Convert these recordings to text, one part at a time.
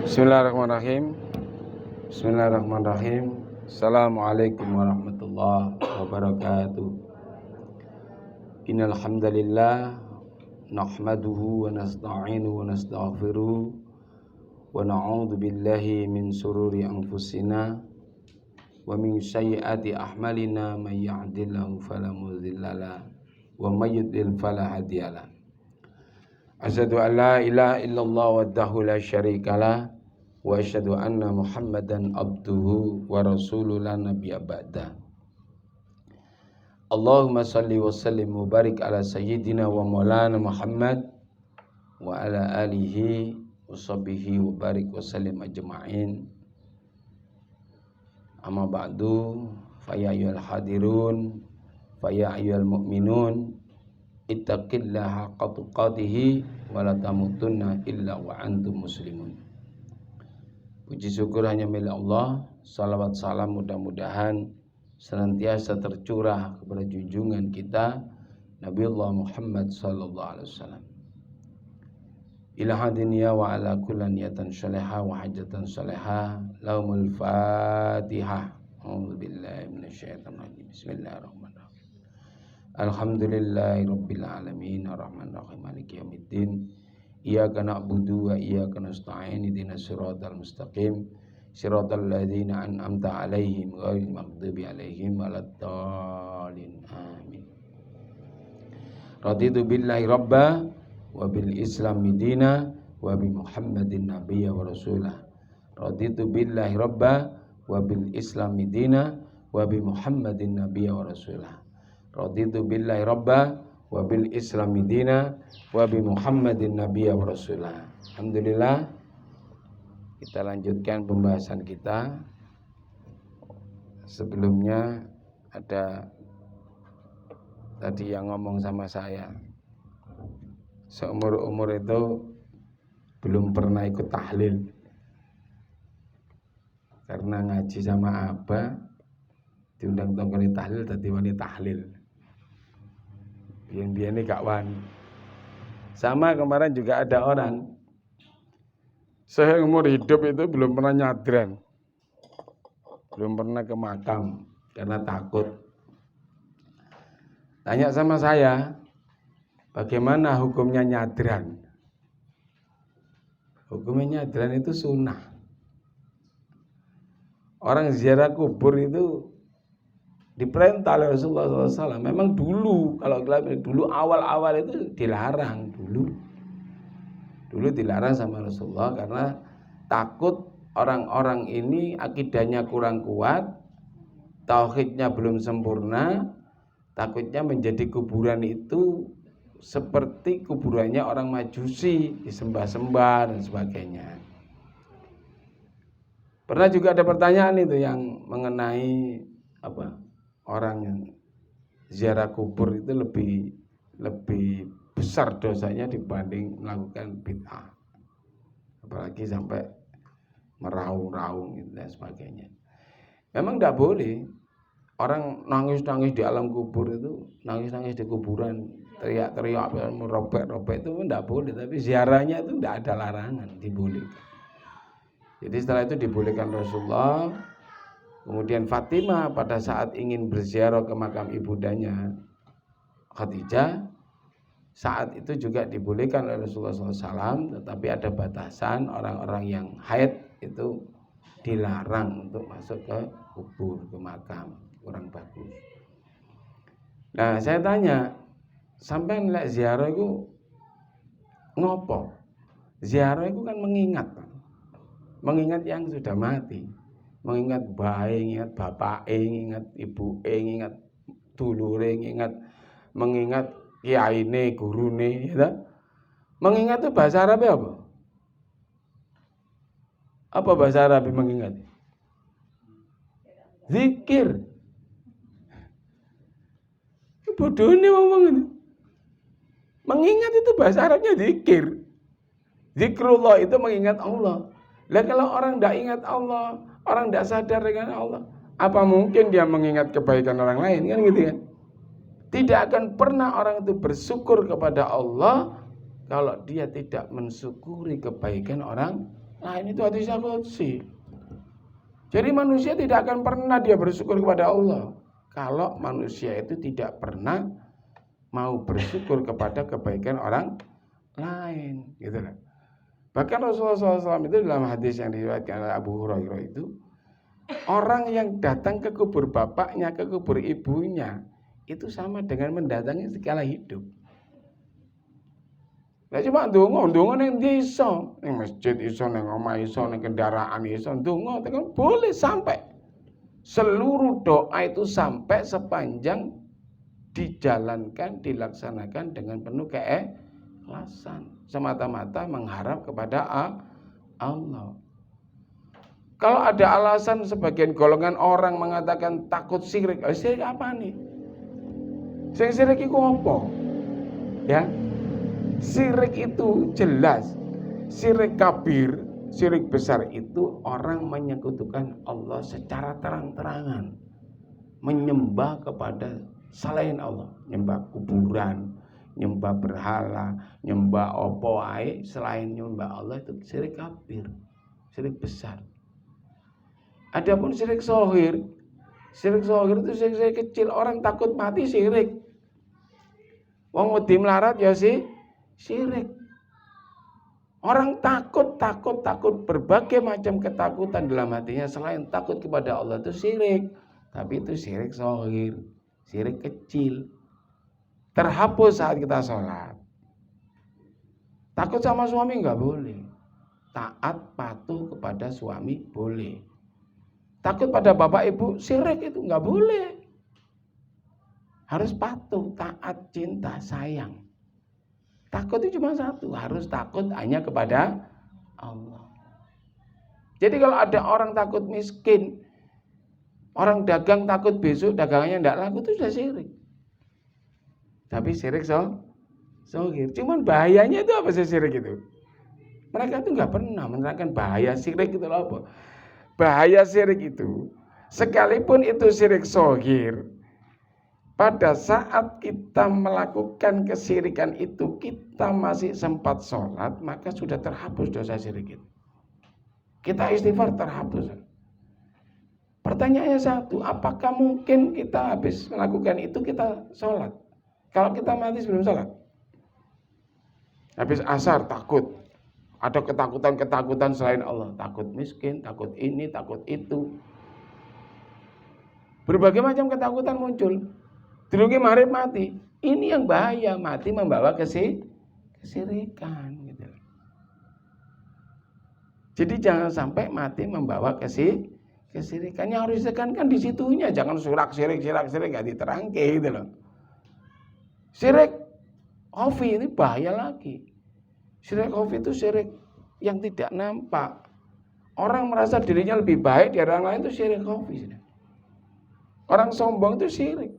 Bismillahirrahmanirrahim. Bismillahirrahmanirrahim. Assalamualaikum warahmatullahi wabarakatuh. Innal hamdalillah nahmaduhu wa nasta'inuhu wa nastaghfiruh wa na'udzu billahi min sururi anfusina wa min sayyiati a'malina may yahdihillahu fala mudhillalah wa may yudlil fala hadiyalah. Asyhadu an la ilaha illallah wahdahu la syarikalah wa asyhadu anna Muhammadan abduhu wa rasuluhu la nabiyya ba'da. Allahumma salli wa sallim wa barik ala sayyidina wa maulana Muhammad wa ala alihi wa sahbihi wa barik wa sallim ajma'in. Amma ba'du, fa ya ayyuhal hadirun, fa ya ayyuhal mu'minun, ittaqillaha haqqa tuqatih wa la tamutunna illa wa antum muslimun. Puji syukur hanya milik Allah. Salawat salam mudah-mudahan senantiasa tercurah kepada junjungan kita Nabiullah Muhammad sallallahu alaihi wasallam. Ila hadiniya wa ala kulli niyatan salihah wa hajatan salihah. Lahumul Fatihah. A'udzu billahi minasyaitonir rajim. Bismillahirrahmanirrahim. Alhamdulillahirabbil alamin arrahmanir rahim maliki yaumiddin. Iyyaka na'budu wa iyyaka nasta'in ihdinas siratal mustaqim siratal ladzina an'amta 'alaihim ghairil maghdubi 'alaihim waladdallin amin. Raditu billahi rabba wa bil islami dina wa bi Muhammadin nabiyya wa rasulah. Raditu billahi rabba wa bil islami dina wa bi Muhammadin nabiyya wa rasulah. Raditu billahi rabba wa bil islami dina wa bi Muhammadin nabiyya wa rasulah. Alhamdulillah, kita lanjutkan pembahasan kita. Sebelumnya ada tadi yang ngomong sama saya, seumur-umur itu belum pernah ikut tahlil. Karena ngaji sama Abah diundang tongkoni tahlil, tadi wani tahlil. Biar ini gak wani. Sama kemarin juga ada orang seumur hidup itu belum pernah nyadran, belum pernah ke makam karena takut. Tanya sama saya, bagaimana hukumnya nyadran? Hukumnya nyadran itu sunnah. Orang ziarah kubur itu diperintah oleh Rasulullah SAW. Memang dulu, kalau dulu awal-awal itu dilarang dulu dilarang sama Rasulullah karena takut orang-orang ini akidahnya kurang kuat, tauhidnya belum sempurna, takutnya menjadi kuburan itu seperti kuburannya orang Majusi, disembah-sembah dan sebagainya. Pernah juga ada pertanyaan itu yang mengenai orang yang ziarah kubur itu lebih besar dosanya dibanding melakukan bid'ah, apalagi sampai meraung-raung dan sebagainya. Memang tidak boleh orang nangis-nangis di alam kubur itu, nangis-nangis di kuburan, teriak-teriak, merobek-robek itu tidak boleh. Tapi ziarahnya itu tidak ada larangan, dibolehkan. Jadi setelah itu dibolehkan Rasulullah. Kemudian Fatimah pada saat ingin berziarah ke makam ibundanya Khadijah, saat itu juga dibolehkan oleh Rasulullah SAW, tetapi ada batasan. Orang-orang yang haid itu dilarang untuk masuk ke kubur, ke makam, kurang bagus. Nah, saya tanya, sampai nilai ziarah itu ngopo? Ziarah itu kan mengingat yang sudah mati. Mengingat bae, ingat bapak, ingat ibu, ingat dulure, mengingat kiyaine, gurune, ya. Mengingat itu bahasa Arab apa? Apa bahasa Arab mengingat? Zikir. Bodohnya ngomong itu. Mengingat itu bahasa Arabnya zikir. Zikrullah itu mengingat Allah. Lah kalau orang tidak ingat Allah, orang tidak sadar dengan Allah, apa mungkin dia mengingat kebaikan orang lain, kan gitu kan? Tidak akan pernah orang itu bersyukur kepada Allah kalau dia tidak mensyukuri kebaikan orang lain, itu hadisnya qudsi. Jadi manusia tidak akan pernah dia bersyukur kepada Allah kalau manusia itu tidak pernah mau bersyukur kepada kebaikan orang lain, gitu lah. Bahkan Rasulullah SAW itu dalam hadis yang diriwayatkan oleh Abu Hurairah itu, orang yang datang ke kubur bapaknya, ke kubur ibunya, itu sama dengan mendatangi segala hidup. Nah cuma ndonga ning ndi iso, ning masjid iso, ning omah iso, ning kendaraan iso, ndonga tekan boleh sampai. Seluruh doa itu sampai sepanjang dijalankan, dilaksanakan dengan penuh keikhlasan, semata-mata mengharap kepada Allah. Kalau ada alasan sebagian golongan orang mengatakan takut syirik, syirik apa nih? Syirik itu apa? Ya. Syirik itu jelas, syirik kabir, syirik besar itu orang menyekutukan Allah secara terang-terangan, menyembah kepada selain Allah, nyembah kuburan, nyembah berhala, nyembah opo ae selain nyembah Allah, itu syirik kabir, syirik besar. Adapun syirik shohir itu syirik kecil, orang takut mati syirik, wong wedi melarat ya sih syirik. Orang takut berbagai macam ketakutan dalam hatinya selain takut kepada Allah itu syirik. Tapi itu syirik shohir, syirik kecil. Terhapus saat kita sholat. Takut sama suami nggak boleh. Taat patuh kepada suami boleh. Takut pada bapak ibu syirik itu nggak boleh. Harus patuh, taat, cinta, sayang. Takut itu cuma satu, harus takut hanya kepada Allah. Jadi kalau ada orang takut miskin, orang dagang takut besok dagangannya tidak laku, itu sudah syirik. Tapi syirik shohir. Cuman bahayanya itu apa sih syirik itu? Mereka itu nggak pernah menerangkan bahaya syirik itu apa. Bahaya syirik itu, sekalipun itu syirik shohir, pada saat kita melakukan kesyirikan itu, kita masih sempat sholat, maka sudah terhapus dosa syirik itu. Kita istighfar terhapus. Pertanyaannya satu, apakah mungkin kita habis melakukan itu kita sholat? Kalau kita mati sebelum sholat, habis asar takut, ada ketakutan selain Allah, takut miskin, takut ini, takut itu, berbagai macam ketakutan muncul. Dirungi maghrib mati, ini yang bahaya, mati membawa kesyirikan gitu. Jadi jangan sampai mati membawa kesyirikan. Yang harus ditekankan di situnya, jangan syirik nggak diterangke gitu loh. Syirik khafi ini bahaya lagi. Syirik khafi itu syirik yang tidak nampak. Orang merasa dirinya lebih baik dari orang lain itu syirik khafi. Orang sombong itu syirik.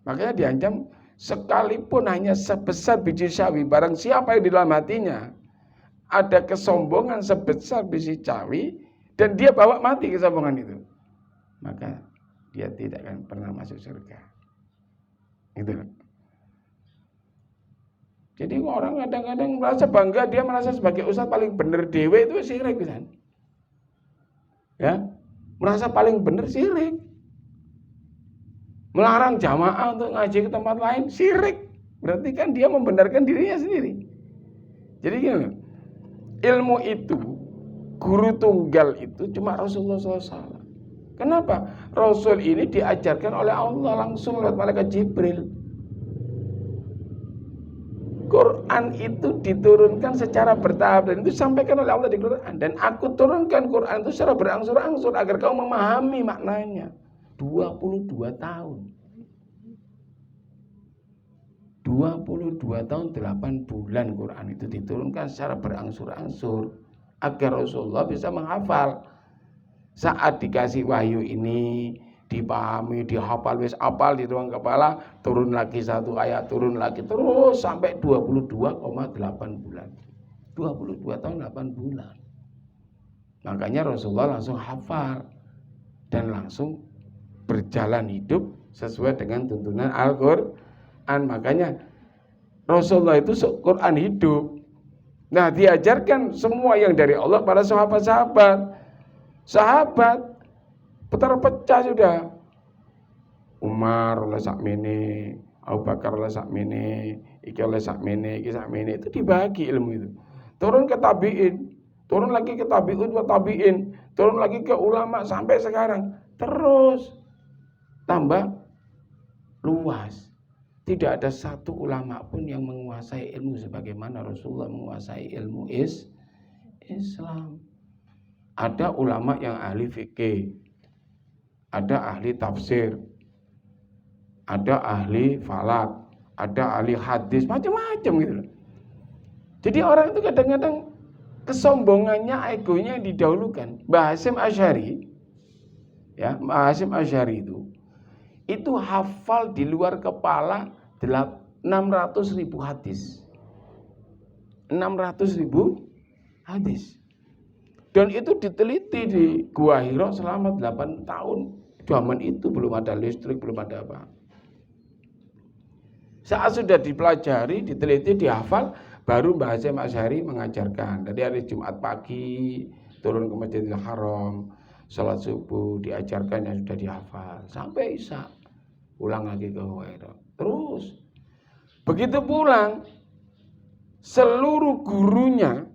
Makanya diancam sekalipun hanya sebesar biji sawi, barang siapa yang di dalam hatinya ada kesombongan sebesar biji sawi dan dia bawa mati kesombongan itu, maka dia tidak akan pernah masuk surga. Gitu. Jadi orang kadang-kadang merasa bangga, dia merasa sebagai ustaz paling bener dewe, itu syirik kan? Ya, merasa paling bener syirik. Melarang jamaah untuk ngaji ke tempat lain syirik. Berarti kan dia membenarkan dirinya sendiri. Jadi gini, ilmu itu, guru tunggal itu cuma Rasulullah SAW. Kenapa? Rasul ini diajarkan oleh Allah langsung lewat malaikat Jibril. Quran itu diturunkan secara bertahap dan itu disampaikan oleh Allah di Quran. Dan aku turunkan Quran itu secara berangsur-angsur agar kau memahami maknanya. 22 tahun 8 bulan Quran itu diturunkan secara berangsur-angsur agar Rasulullah bisa menghafal. Saat dikasih wahyu ini dipahami, dihafal, wis apal di ruang kepala, turun lagi satu ayat, turun lagi terus sampai 22,8 bulan. 22 tahun 8 bulan. Makanya Rasulullah langsung hafal dan langsung berjalan hidup sesuai dengan tuntunan Al-Quran. Makanya Rasulullah itu Quran hidup. Nah, diajarkan semua yang dari Allah pada sahabat-sahabat. Sahabat terpecah sudah. Umar oleh sakmene, Abu Bakar oleh sakmene, iki oleh sakmene, iki sakmene, itu dibagi ilmu itu. Turun ke tabi'in, turun lagi ke tabi'un wa tabi'in, turun lagi ke ulama sampai sekarang. Terus tambah luas. Tidak ada satu ulama pun yang menguasai ilmu sebagaimana Rasulullah menguasai ilmu Islam. Ada ulama yang ahli fikih, ada ahli tafsir, ada ahli falak, ada ahli hadis, macam-macam gitu. Jadi orang itu kadang-kadang kesombongannya, egonya yang didahulukan. Mbah Hasyim Asy'ari, ya, Mbah Hasyim Asy'ari itu hafal di luar kepala 600.000 hadis. 600.000 hadis. Dan itu diteliti di Gua Hira selama 8 tahun. Zaman itu belum ada listrik, belum ada apa. Saat sudah dipelajari, diteliti, dihafal, baru Mbah Hasyim Asy'ari mengajarkan. Dari hari Jumat pagi turun ke Masjidil Haram, salat subuh diajarkan yang sudah dihafal sampai Isya. Pulang lagi ke Gua Hira. Terus begitu pulang, seluruh gurunya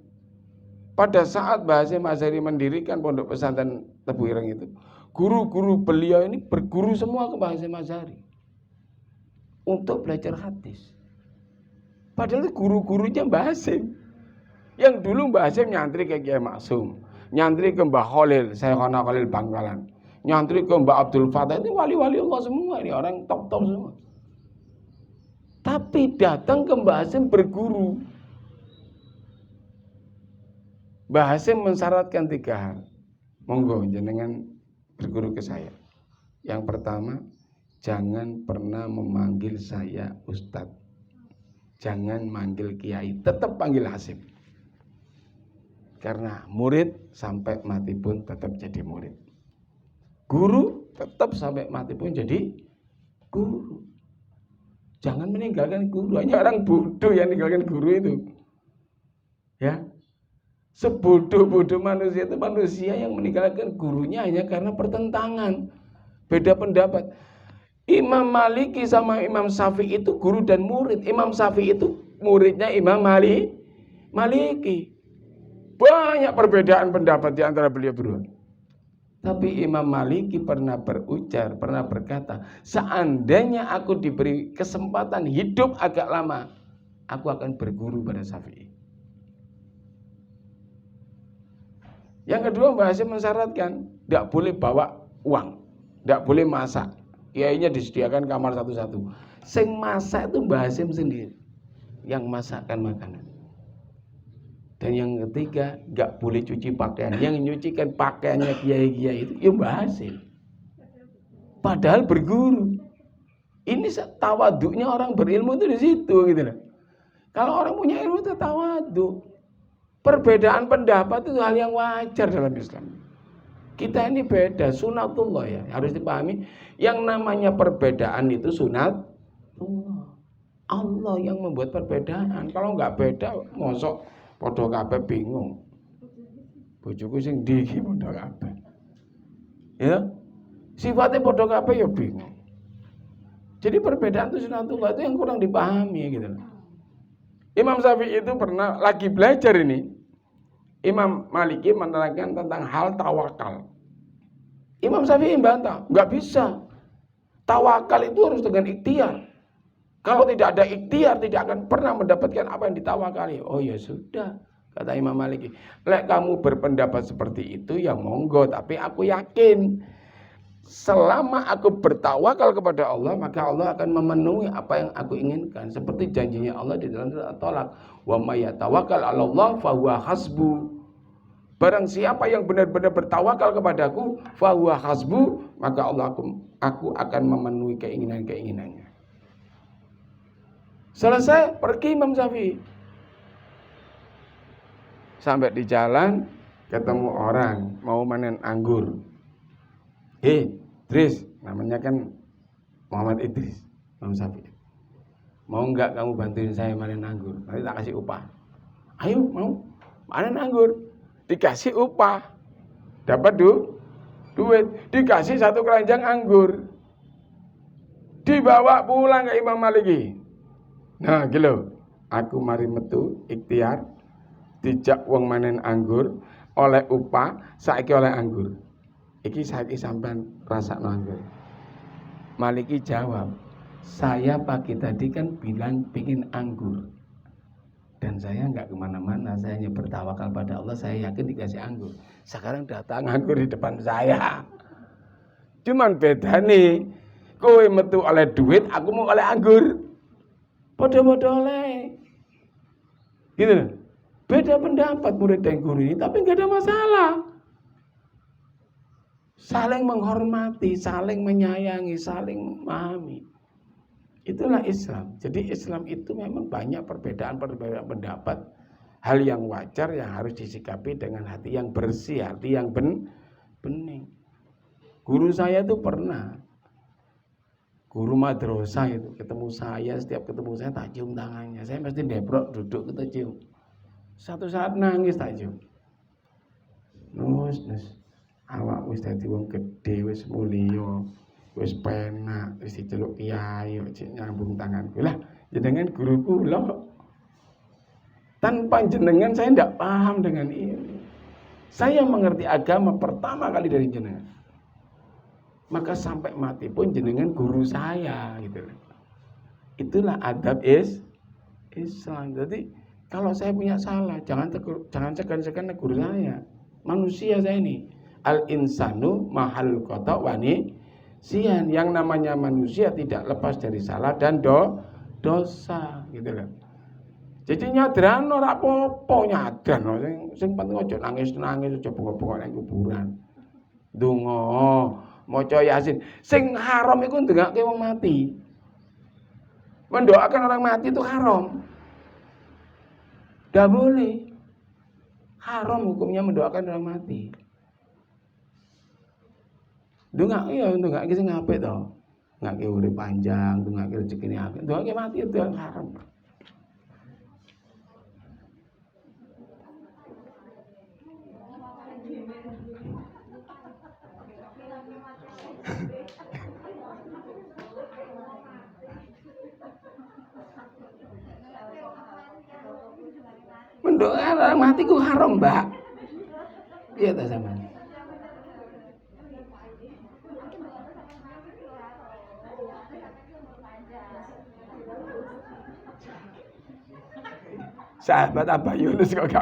pada saat Mbah Hasyim Asy'ari mendirikan pondok pesantren Tebu Ireng itu, guru-guru beliau ini berguru semua ke Mbah Hasyim Asy'ari untuk belajar hadis. Padahal guru-gurunya Mbah Hasyim. Yang dulu Mbah Hasyim nyantri ke Kiai Maksum, nyantri ke Mbah Khalil, Syekhona Khalil Bangkalan, nyantri ke Mbah Abdul Fatah, ini wali-wali Allah semua, ini orang top-top semua. Tapi datang ke Mbah Hasyim berguru. Mbah Hasyim mensyaratkan 3 hal. Monggo jenengan berguru ke saya. Yang pertama, jangan pernah memanggil saya Ustadz. Jangan manggil Kiai, tetap panggil Hasyim. Karena murid sampai mati pun tetap jadi murid. Guru tetap sampai mati pun jadi guru. Jangan meninggalkan guru. Hanya orang bodoh yang meninggalkan guru itu. Ya. Sebodoh-bodoh manusia itu manusia yang meninggalkan gurunya hanya karena pertentangan, beda pendapat. Imam Maliki sama Imam Syafi'i itu guru dan murid. Imam Syafi'i itu muridnya Imam Maliki. Banyak perbedaan pendapat di antara beliau berdua. Tapi Imam Maliki pernah berujar, pernah berkata, seandainya aku diberi kesempatan hidup agak lama, aku akan berguru pada Syafi'i. Yang kedua, Mbah Hasyim mensyaratkan tidak boleh bawa uang, tidak boleh masak. Kiainya disediakan kamar satu-satu. Sing masak itu Mbah Hasyim sendiri yang masakkan makanan. Dan yang ketiga, nggak boleh cuci pakaian. Yang nyucikan pakaiannya kiai-kiai itu ya Mbah Hasyim. Padahal berguru. Ini tawaduknya orang berilmu itu di situ gitu loh. Kalau orang punya ilmu itu tawaduk. Perbedaan pendapat itu hal yang wajar dalam Islam. Kita ini beda, sunatullah ya. Harus dipahami, yang namanya perbedaan itu sunatullah. Allah yang membuat perbedaan. Kalau nggak beda, mosok padha kabeh bingung. Bojoku sing ndi iki padha kabeh. Ya. Sifatnya padha kabeh ya bingung. Jadi perbedaan itu sunatullah itu yang kurang dipahami gitu. Imam Syafi'i itu pernah lagi belajar ini. Imam Maliki menerangkan tentang hal tawakal. Imam Syafi'i bantah, nggak bisa. Tawakal itu harus dengan ikhtiar. Kalau tidak ada ikhtiar, tidak akan pernah mendapatkan apa yang ditawakali. Oh ya sudah, kata Imam Maliki. Lek kamu berpendapat seperti itu, ya monggo. Tapi aku yakin, selama aku bertawakal kepada Allah, maka Allah akan memenuhi apa yang aku inginkan. Seperti janjinya Allah di dalam surat At-Tolak. Wa may yatawakkal 'alallah fahuwa hasbu. Barang siapa yang benar-benar bertawakal kepadaku, fahuwa hasbu, maka aku akan memenuhi keinginan-keinginannya. Selesai, pergi Imam Syafi'i. Sampai di jalan, ketemu orang mau manen anggur. Idris, namanya kan Muhammad Idris, Imam Syafi'i. Mau enggak kamu bantuin saya manen anggur? Nanti tak kasih upah. Ayo mau panen anggur. Dikasih upah. Dapat duit. Dikasih 1 keranjang anggur. Dibawa pulang ke Imam Maliki. Nah gitu. Aku mari metu ikhtiar. Dijak wong manen anggur. Oleh upah. Saiki oleh anggur. Iki saiki sampean rasakno anggur. Maliki jawab, saya pagi tadi kan bilang pingin anggur. Dan saya enggak kemana-mana, saya hanya bertawakal pada Allah, saya yakin dikasih anggur. Sekarang datang anggur di depan saya. Cuman beda nih, kowe metu oleh duit, aku mau oleh anggur. Podo-podo oleh. Gitu. Beda pendapat murid dan guru ini, tapi enggak ada masalah. Saling menghormati, saling menyayangi, saling memahami. Itulah Islam. Jadi Islam itu memang banyak perbedaan-perbedaan pendapat. Hal yang wajar yang harus disikapi dengan hati yang bersih, hati yang bening. Guru saya itu pernah, guru madrasah itu ketemu saya, setiap ketemu saya tak cium tangannya. Saya mesti debrok duduk kita cium. Satu saat nangis tak cium. Nus. Awak wis dadi wong gedhe, wis mulya, wis penak, wis diceluk kiai, cek nyambung tanganku. Lah, jenengan guru kula. Tanpa jenengan saya tidak paham dengan ini. Saya mengerti agama pertama kali dari jenengan. Maka sampai mati pun jenengan guru saya gitu. Itulah adab Islam. Jadi kalau saya punya salah, jangan segan-segan negur saya. Manusia saya ini. Al-insanu mahal khata' wani sian. Yang namanya manusia tidak lepas dari salah dan dosa gitu loh. Jadi nyadran ora apa-apa nyadran sing penting aja nangis-nangis aja bengok-bengok nang kuburan. Donga, maca Yasin. Sing haram iku ndengake wong mati. Mendoakan orang mati itu haram. Enggak boleh. Haram hukumnya mendoakan orang mati. Ndongake sing apik to. Ndongake urip panjang, ndongake rezekine apik. Ndongake mati itu yang haram. Mendoakan orang mati ku haram, Mbak. Iya ta sampean? Sahabat Abah Yunus kok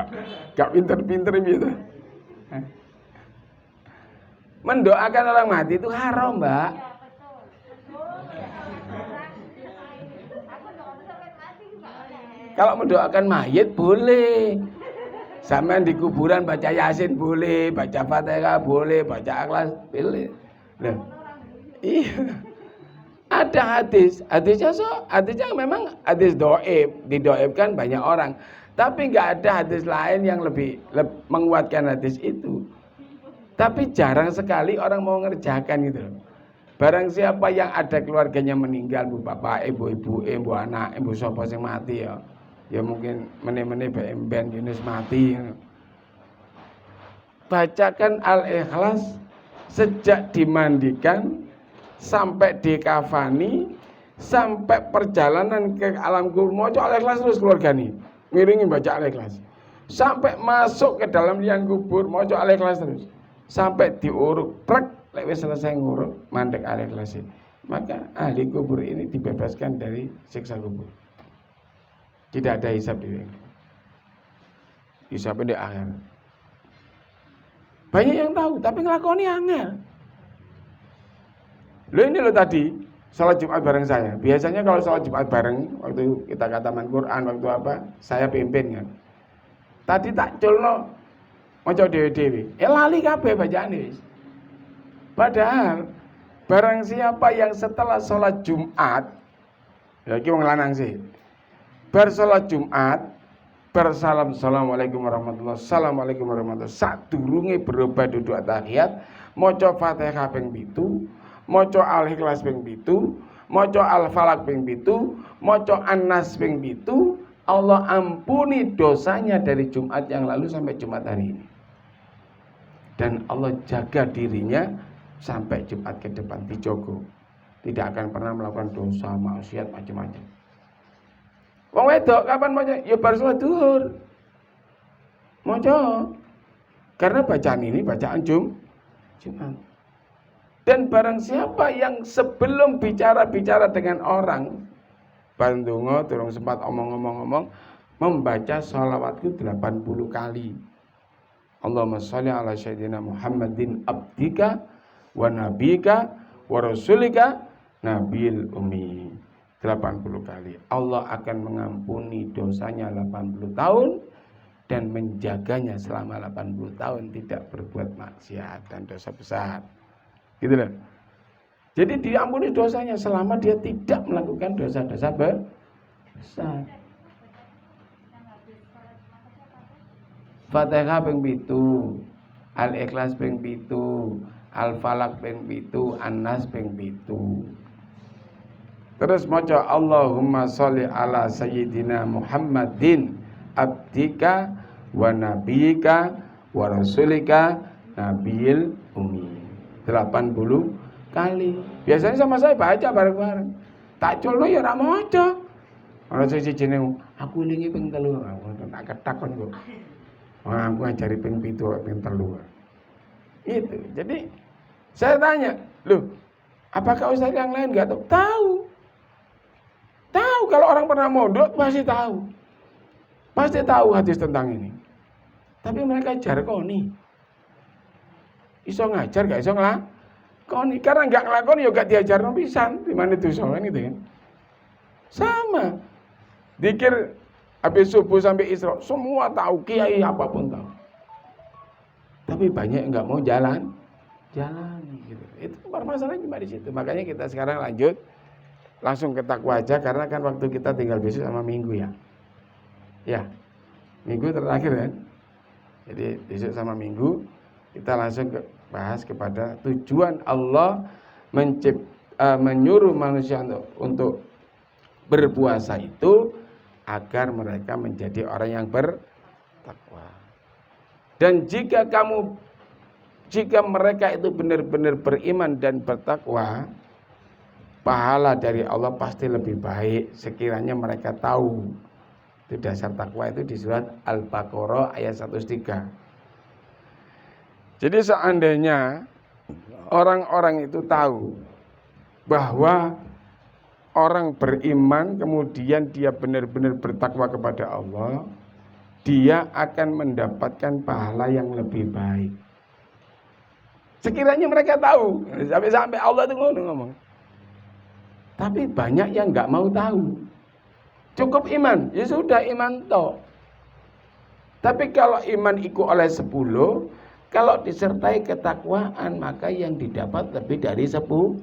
gak pinter-pinter gitu. Mendoakan orang mati itu haram, Mbak. Kalau mendoakan mayit boleh. Sampean di kuburan baca Yasin boleh, baca Fatihah boleh, baca Ikhlas boleh. Nah, iya. Ada hadisnya memang hadis doib, didoibkan banyak orang. Tapi nggak ada hadis lain yang lebih menguatkan hadis itu. Tapi jarang sekali orang mau ngerjakan gitu. Barang siapa yang ada keluarganya meninggal, bu bapak, ibu anak, ibu sapa sing mati ya. Ya mungkin meneh-meneh Ben Yunus mati. Bacakan Al-Ikhlas sejak dimandikan sampai dikafani, sampai perjalanan ke alam kubur, maca Al-Ikhlas terus keluarga nih, ngiringi baca Al-Ikhlas, sampai masuk ke dalam liang kubur, maca Al-Ikhlas terus, sampai diuruk, plek, lek wis selesai nguruk, mandek Al-Ikhlas, maka ahli kubur ini dibebaskan dari siksa kubur. Tidak ada hisab di sini. Hisabnya di akhir. Banyak yang tahu, tapi ngelakoni angel. Ini tadi salat Jumat bareng saya. Biasanya kalau salat Jumat bareng, waktu kita khataman Quran, waktu apa, saya pimpin kan. Tadi tak culno maca dhewe-dhewe. Lali kabeh bacaane wis. Padahal barang siapa yang setelah salat Jumat, ya iki wong lanang sih. Bar salat Jumat, bersalam assalamualaikum warahmatullahi wabarakatuh, assalamualaikum warahmatullahi wabarakatuh. Sadurunge berubah duduk tahiyat, maca Fatihah ping 7, maca Al-Ikhlas ping 7, maca Al-Falaq ping 7, maca An-Nas ping 7, Allah ampuni dosanya dari Jumat yang lalu sampai Jumat hari ini. Dan Allah jaga dirinya sampai Jumat ke depan dijogo. Tidak akan pernah melakukan dosa, maksiat, macam-macam. Wong wedok kapan maca? Ya bar salat zuhur. Maca. Karena bacaan ini bacaan Jumat. Dan barang siapa yang sebelum bicara dengan orang, bandungo durung sempat omong-omong, membaca sholawatku 80 kali. Allahumma sholli ala sayyidina Muhammadin abdika wa nabika wa rasulika nabil ummi. 80 kali. Allah akan mengampuni dosanya 80 tahun dan menjaganya selama 80 tahun tidak berbuat maksiat dan dosa besar. Gitu loh. Jadi diampuni dosanya selama dia tidak melakukan dosa-dosa besar. Fatihah ping 7, Al-Ikhlas ping 7, Al-Falaq ping 7, An-Nas ping 7. Terus maca Allahumma sholli ala sayyidina Muhammadin abdika wa nabiyika wa rasulika nabil ummi. 80 kali. Biasanya sama saya baca bareng-bareng. Tak culno ya ora maca. Ana siji jeneng aku lingi ping 3. Aku tak ketak kon kok. Aku ngajari ping 7 ping 3. Itu. Jadi saya tanya, "Loh, apakah ustaz yang lain enggak tahu?" Tahu. Tahu kalau orang pernah mondok pasti tahu. Pasti tahu hadis tentang ini. Tapi mereka jarkoni. Iso ngajar gak iso nglakoni. Karena gak nglakoni ya gak diajarno pisan. Di mana dosa kan gitu kan. Sama. Dikir habis subuh sampai Isra, semua tahu, kiai apapun tahu. Tapi banyak yang gak mau jalan gitu. Itu permasalahan cuma di situ. Makanya kita sekarang lanjut langsung ke takwa aja karena kan waktu kita tinggal besok sama minggu ya. Ya. Minggu terakhir kan. Jadi besok sama minggu kita langsung bahas kepada tujuan Allah menyuruh manusia untuk berpuasa itu agar mereka menjadi orang yang bertakwa. Dan jika mereka itu benar-benar beriman dan bertakwa, pahala dari Allah pasti lebih baik sekiranya mereka tahu. Itu dasar takwa itu di surat Al-Baqarah ayat 103. Jadi seandainya orang-orang itu tahu bahwa orang beriman kemudian dia benar-benar bertakwa kepada Allah, dia akan mendapatkan pahala yang lebih baik. Sekiranya mereka tahu, sampai Allah itu ngomong. Tapi banyak yang nggak mau tahu. Cukup iman, ya sudah iman toh. Tapi kalau iman ikut oleh 10, kalau disertai ketakwaan maka yang didapat lebih dari 10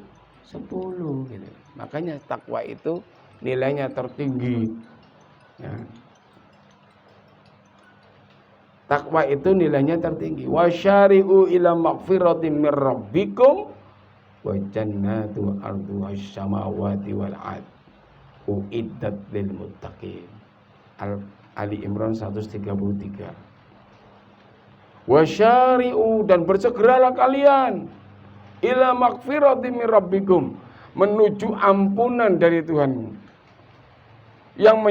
gitu. Makanya takwa itu nilainya tertinggi. Ya. Takwa itu nilainya tertinggi. Wasyari'u ila maghfiratin mir rabbikum wa jannatu arduha samawati wal ard uiddat lil muttaqin. Ali Imran 133. Wasyari'u, dan bersegeralah kalian ila maghfiratin mir rabbikum, menuju ampunan dari Tuhanmu yang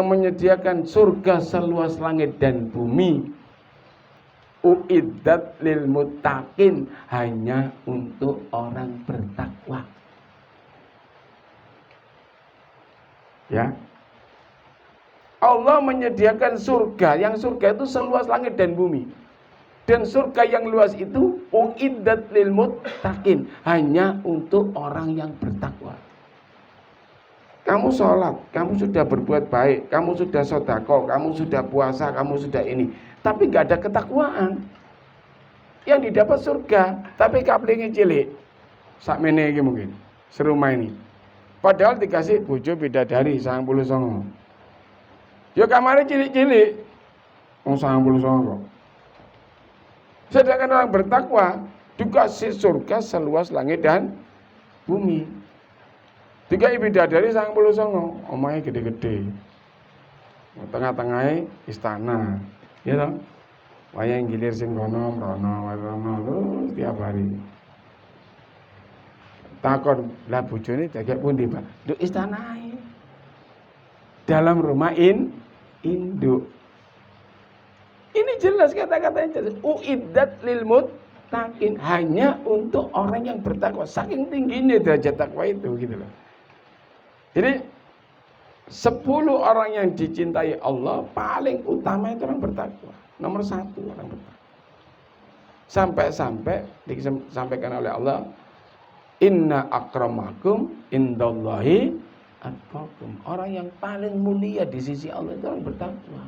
menyediakan surga seluas langit dan bumi. Uiddat lil muttaqin, hanya untuk orang bertakwa. Ya. Allah menyediakan surga, yang surga itu seluas langit dan bumi. Dan surga yang luas itu uiddat lil muttaqin, hanya untuk orang yang bertakwa. Kamu sholat, kamu sudah berbuat baik, kamu sudah sedekah, kamu sudah puasa, kamu sudah ini, tapi nggak ada ketakwaan. Yang didapat surga, tapi kaplingnya cilik, sakmene iki mungkin, serumah ini. Padahal dikasih bojo bidadari 99. Ya kamarnya cilik-cilik, 99 kok. Sedangkan orang bertakwa dikasih surga seluas langit dan bumi. Tiga bidadari 99, omahe gede-gede. Tengah-tengahnya istana, ya toh. Wayang gilir sing kono mrono terus tiap hari. Takon, lah bojone dagek pundi, Pak? Nduk istanae. Dalam rumah induk. Ini jelas kata-katanya jelas. Uiddat lil muttaqin, hanya untuk orang yang bertakwa. Saking tingginya derajat takwa itu gitu loh. Jadi 10 orang yang dicintai Allah paling utama itu orang bertakwa. Nomor 1 orang bertakwa. Sampai-sampai disampaikan oleh Allah, inna akramakum indallahi atqakum. Orang yang paling mulia di sisi Allah itu orang bertakwa.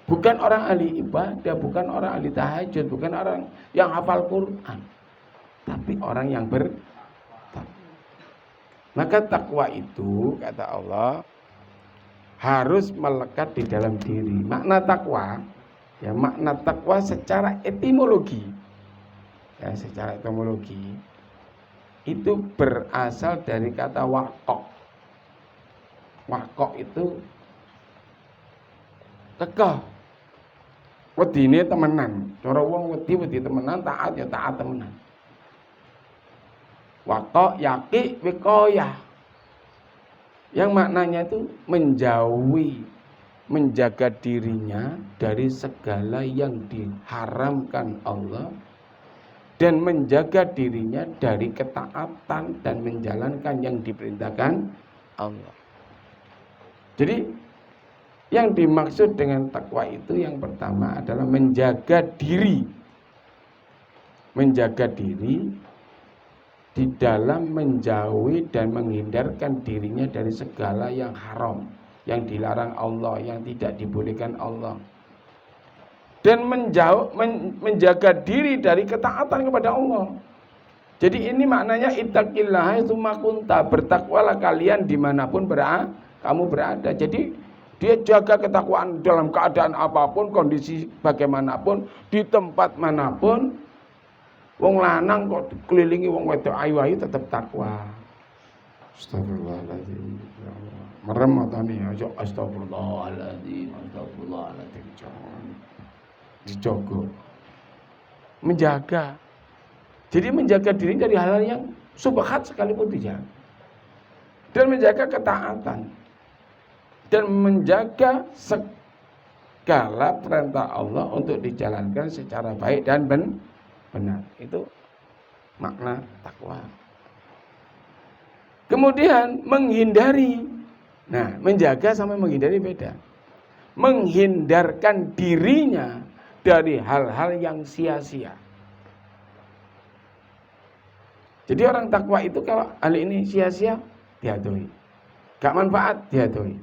Bukan orang ahli ibadah, bukan orang ahli tahajud, bukan orang yang hafal Quran, tapi orang yang bertakwa. Maka takwa itu, kata Allah, harus melekat di dalam diri. Makna takwa, ya makna takwa secara etimologi, ya secara etimologi itu berasal dari kata waqo'. Waqo' itu kekeh. Wedine temenan. Cara wong wedi temenan, taat ya taat temenan. Waqo' yaqi wiqayah. Yang maknanya itu menjauhi, menjaga dirinya dari segala yang diharamkan Allah dan menjaga dirinya dari ketaatan dan menjalankan yang diperintahkan Allah. Jadi yang dimaksud dengan takwa itu yang pertama adalah menjaga diri. Menjaga diri di dalam menjauhi dan menghindarkan dirinya dari segala yang haram, yang dilarang Allah, yang tidak dibolehkan Allah. Dan menjaga diri dari ketaatan kepada Allah. Jadi ini maknanya ittaqillaha tsumma kunta, bertakwalah kalian dimanapun kamu berada. Jadi dia jaga ketakwaan dalam keadaan apapun, kondisi bagaimanapun, di tempat manapun. Wong lanang kok kelilingi wong wedok ayu-ayu tetap takwa. Astagfirullahaladzim. Merem matane aja astagfirullahaladzim, astagfirullahaladzim. Dijogo. Menjaga. Jadi menjaga diri dari hal-hal yang subhat sekalipun dijaga. Dan menjaga ketaatan. Dan menjaga segala perintah Allah untuk dijalankan secara baik dan benar. Itu makna takwa. Kemudian menghindari. Nah, menjaga sama menghindari beda. Menghindarkan dirinya dari hal-hal yang sia-sia. Jadi orang takwa itu kalau hal ini sia-sia, diadoi. Gak manfaat, diadoi.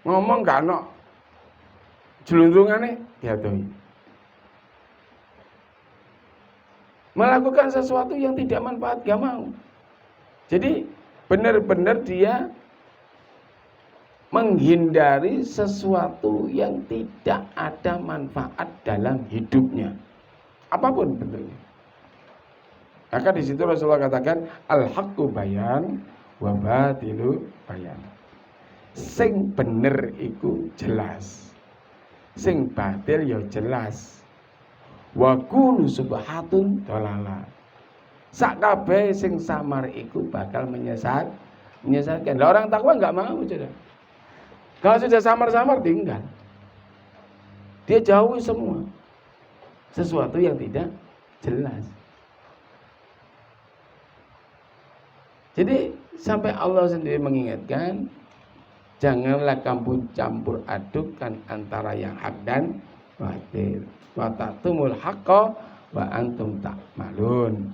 Ngomong gak ono jelundrungane, diadoi. Melakukan sesuatu yang tidak manfaat, gak mau. Jadi benar-benar dia menghindari sesuatu yang tidak ada manfaat dalam hidupnya, apapun bentuknya. Maka di situ Rasulullah katakan al-haqqu bayan wa batilu bayan. Sing bener iku jelas, sing batil ya jelas. Wa kullu subhatun dolala. Sak kabeh sing samar iku bakal menyesatkan. Lah orang takwa enggak mau, Saudara. Kalau sudah samar-samar tinggal. Dia jauhi semua sesuatu yang tidak jelas. Jadi sampai Allah sendiri mengingatkan, janganlah kamu campur adukkan antara yang hak dan batil. Wa ta'tumul haqqa wa antum ta'malun.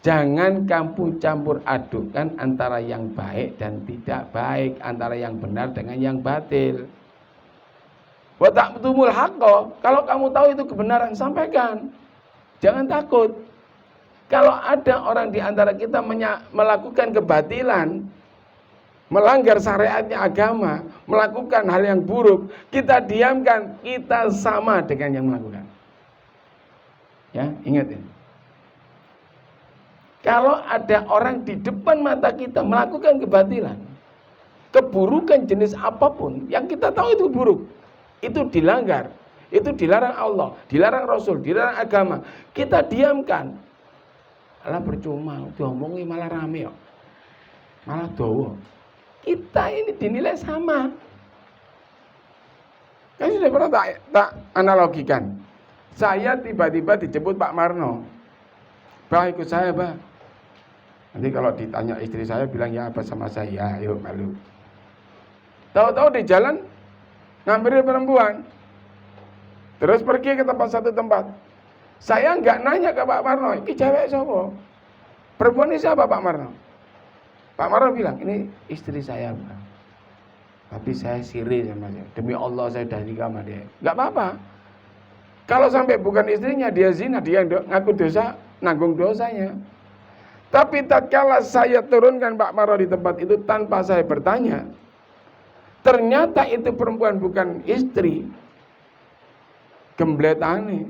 Jangan kamu campur adukkan antara yang baik dan tidak baik, antara yang benar dengan yang batil. Wa ta'tumul haqqa, kalau kamu tahu itu kebenaran, sampaikan. Jangan takut. Kalau ada orang di antara kita melakukan kebatilan, melanggar syariatnya agama, melakukan hal yang buruk, kita diamkan, kita sama dengan yang melakukan. Ya, ingat ini. Kalau ada orang di depan mata kita melakukan kebatilan, keburukan jenis apapun yang kita tahu itu buruk, itu dilanggar, itu dilarang Allah, dilarang Rasul, dilarang agama, kita diamkan. Alah percuma, diomongi malah rame kok. Malah dowo. Kita ini dinilai sama. Kan sudah pernah tak analogikan. Saya tiba-tiba dijemput Pak Marno. Bah, ikut saya, bah. Nanti kalau ditanya istri saya bilang ya apa sama saya, yuk malu. Tahu-tahu di jalan ngambil perempuan. Terus pergi ke satu tempat. Saya nggak nanya ke Pak Marno, ini cewek siapa? Perempuan ini siapa Pak Marno? Pak Marno bilang, ini istri saya, Pak. Tapi saya siri sama dia. Demi Allah saya dah nikah sama dia. Nggak apa-apa. Kalau sampai bukan istrinya, dia zina, dia ngaku dosa, nanggung dosanya. Tapi tatkala saya turunkan Pak Marno di tempat itu tanpa saya bertanya, ternyata itu perempuan bukan istri, gembletane,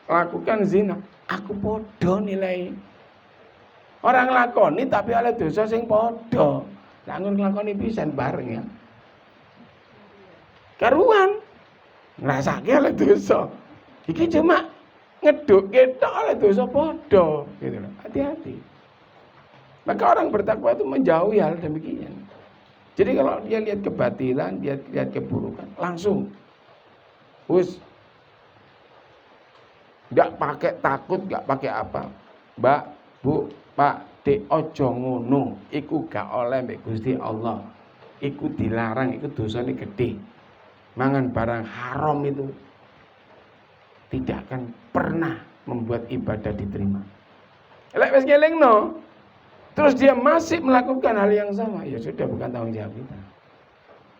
lakukan zina. Aku podo nilai. Orang lakoni tapi oleh dosa sing podo. Langun nglakoni pisan bareng ya. Karuan ngrasake oleh dosa. Iki cuma ngeduk ketok oleh dosa podo gitu loh. Hati-hati. Maka orang bertakwa itu menjauhi hal demikian. Jadi kalau dia lihat kebatilan, dia lihat keburukan, langsung wis enggak pakai takut, enggak pakai apa. Mbak, Bu, Pak, Dek, ojo ngono, iku gak oleh mbek Gusti Allah. Iku dilarang, iku dosane gede. Mangan barang haram itu tidak akan pernah membuat ibadah diterima. Lek wis ngelingno, terus dia masih melakukan hal yang sama, ya sudah bukan tanggung jawab kita.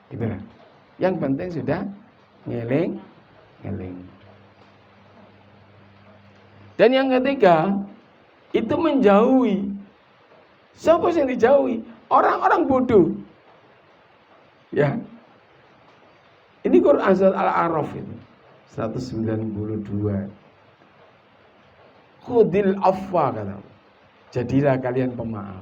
Gitulah. Yang penting sudah ngeling. Dan yang ketiga, itu menjauhi. Siapa yang dijauhi? Orang-orang bodoh. Ya. Ini Quran surat Al-A'raf itu 192. Khudil afwa kata. Jadilah kalian pemaaf.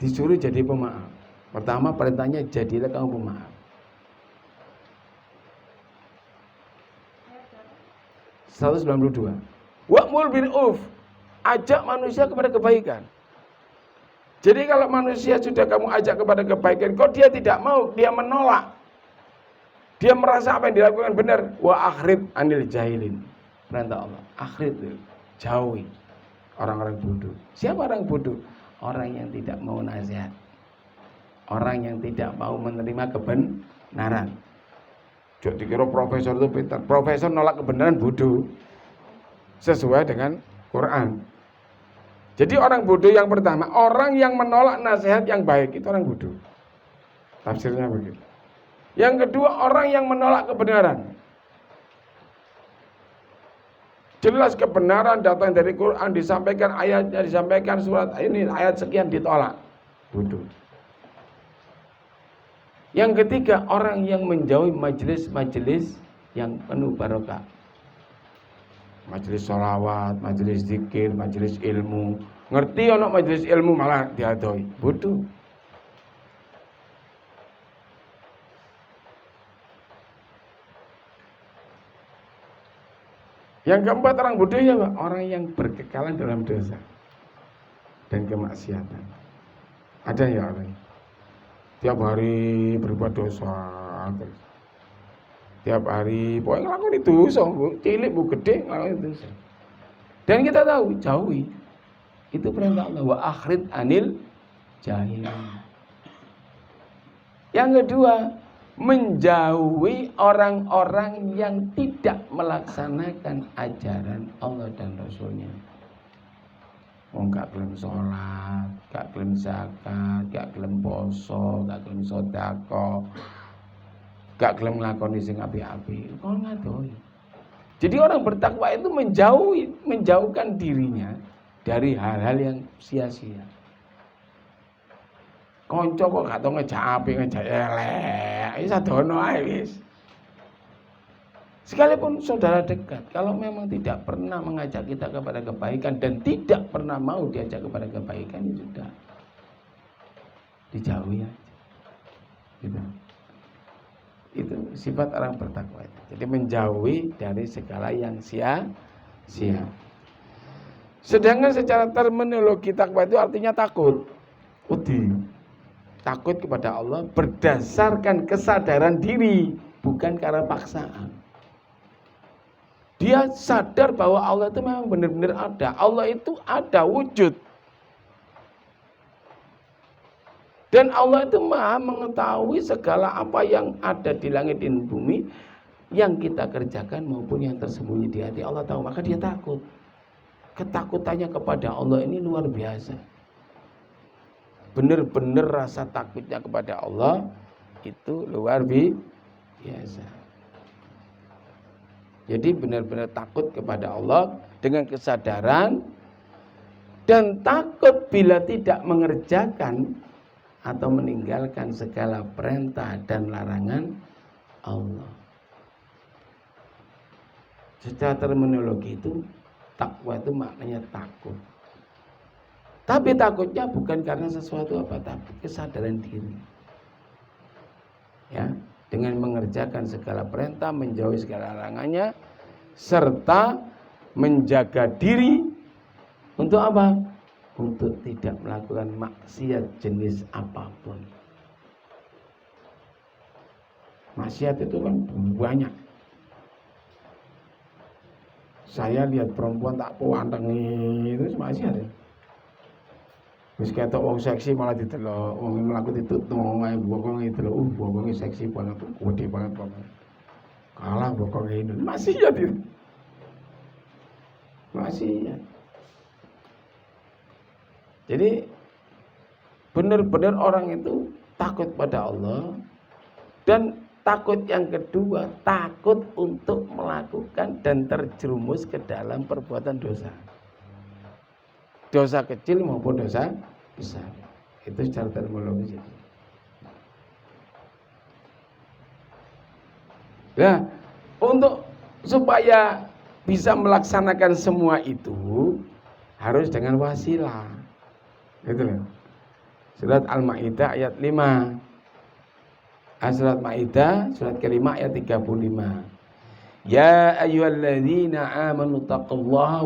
Disuruh jadi pemaaf. Pertama perintahnya jadilah kamu pemaaf. (192) Wa'mur bil 'urf, ajak manusia kepada kebaikan. Jadi kalau manusia sudah kamu ajak kepada kebaikan, kok dia tidak mau, dia menolak. Dia merasa apa yang dilakukan benar. Wa akhrid anil jahilin. Perintah Allah, akhrid, jauhi orang-orang bodoh. Siapa orang bodoh? Orang yang tidak mau nasihat. Orang yang tidak mau menerima kebenaran. Jangan dikira profesor itu pintar. Profesor nolak kebenaran bodoh. Sesuai dengan Quran. Jadi orang bodoh yang pertama, orang yang menolak nasihat yang baik, itu orang bodoh. Tafsirnya begitu. Yang kedua, orang yang menolak kebenaran. Jelas kebenaran datang dari Quran, disampaikan ayatnya, disampaikan surat ini, ayat sekian ditolak. Bodoh. Yang ketiga, orang yang menjauhi majelis-majelis yang penuh barokah. Majelis sholawat, majelis zikir, majelis ilmu. Ngerti ono majelis ilmu malah diadoi. Bodoh. Yang keempat, orang bodoh ya Pak, orang yang berkekalan dalam dosa dan kemaksiatan. Ada ya orang tiap hari berbuat dosa terus. Tiap hari pokoknya ngelakuin itu dosa, cilik bu gede ngelakuin itu dosa. Dan kita tahu jauhi. Itu perintah Allah, wa akhrid anil jahil. Yang kedua, menjauhi orang-orang yang tidak melaksanakan ajaran Allah dan Rasulnya. Gak gelem sholat, gak gelem zakat, gak gelem poso, gak gelem sedekah, gak gelem nglakoni sing apik-apik. Kok ngadoi. Jadi orang bertakwa itu menjauhkan dirinya dari hal-hal yang sia-sia. Kanca kok gak tau ngejak apik, ngejak elek, wis adono ae wis. Sekalipun saudara dekat, kalau memang tidak pernah mengajak kita kepada kebaikan dan tidak pernah mau diajak kepada kebaikan, ya sudah, dijauhi aja. Gitu. Itu sifat orang bertakwa. Jadi menjauhi dari segala yang sia-sia. Sedangkan secara terminologi takwa itu artinya takut. Takut kepada Allah berdasarkan kesadaran diri, bukan karena paksaan. Dia sadar bahwa Allah itu memang benar-benar ada. Allah itu ada wujud. Dan Allah itu maha mengetahui segala apa yang ada di langit dan bumi, yang kita kerjakan maupun yang tersembunyi di hati. Allah tahu, maka dia takut. Ketakutannya kepada Allah ini luar biasa. Benar-benar rasa takutnya kepada Allah itu luar biasa. Jadi benar-benar takut kepada Allah dengan kesadaran, dan takut bila tidak mengerjakan atau meninggalkan segala perintah dan larangan Allah. Secara terminologi itu takwa itu maknanya takut. Tapi takutnya bukan karena sesuatu apa, tapi kesadaran diri. Ya, dengan mengerjakan segala perintah, menjauhi segala larangannya, serta menjaga diri untuk apa? Untuk tidak melakukan maksiat jenis apapun. Maksiat itu kan banyak. Saya lihat perempuan tak puantengi itu maksiat ya. Wis ketok wong seksi malah didelok, wong mlaku ditutung ae bokong didelok, bokonge seksi banget, gede banget bokong. Kalah bokong ini. Maksiat itu. Maksiat. Jadi benar-benar orang itu takut pada Allah, dan takut yang kedua, takut untuk melakukan dan terjerumus ke dalam perbuatan dosa. Dosa kecil maupun dosa besar. Itu secara terminologi. Nah, untuk supaya bisa melaksanakan semua itu harus dengan wasilah. Gitu loh. Surat Al-Maidah ayat 5. Surat Maidah surat kelima ayat 35. Ya ayyuhalladzina amanu taqullaha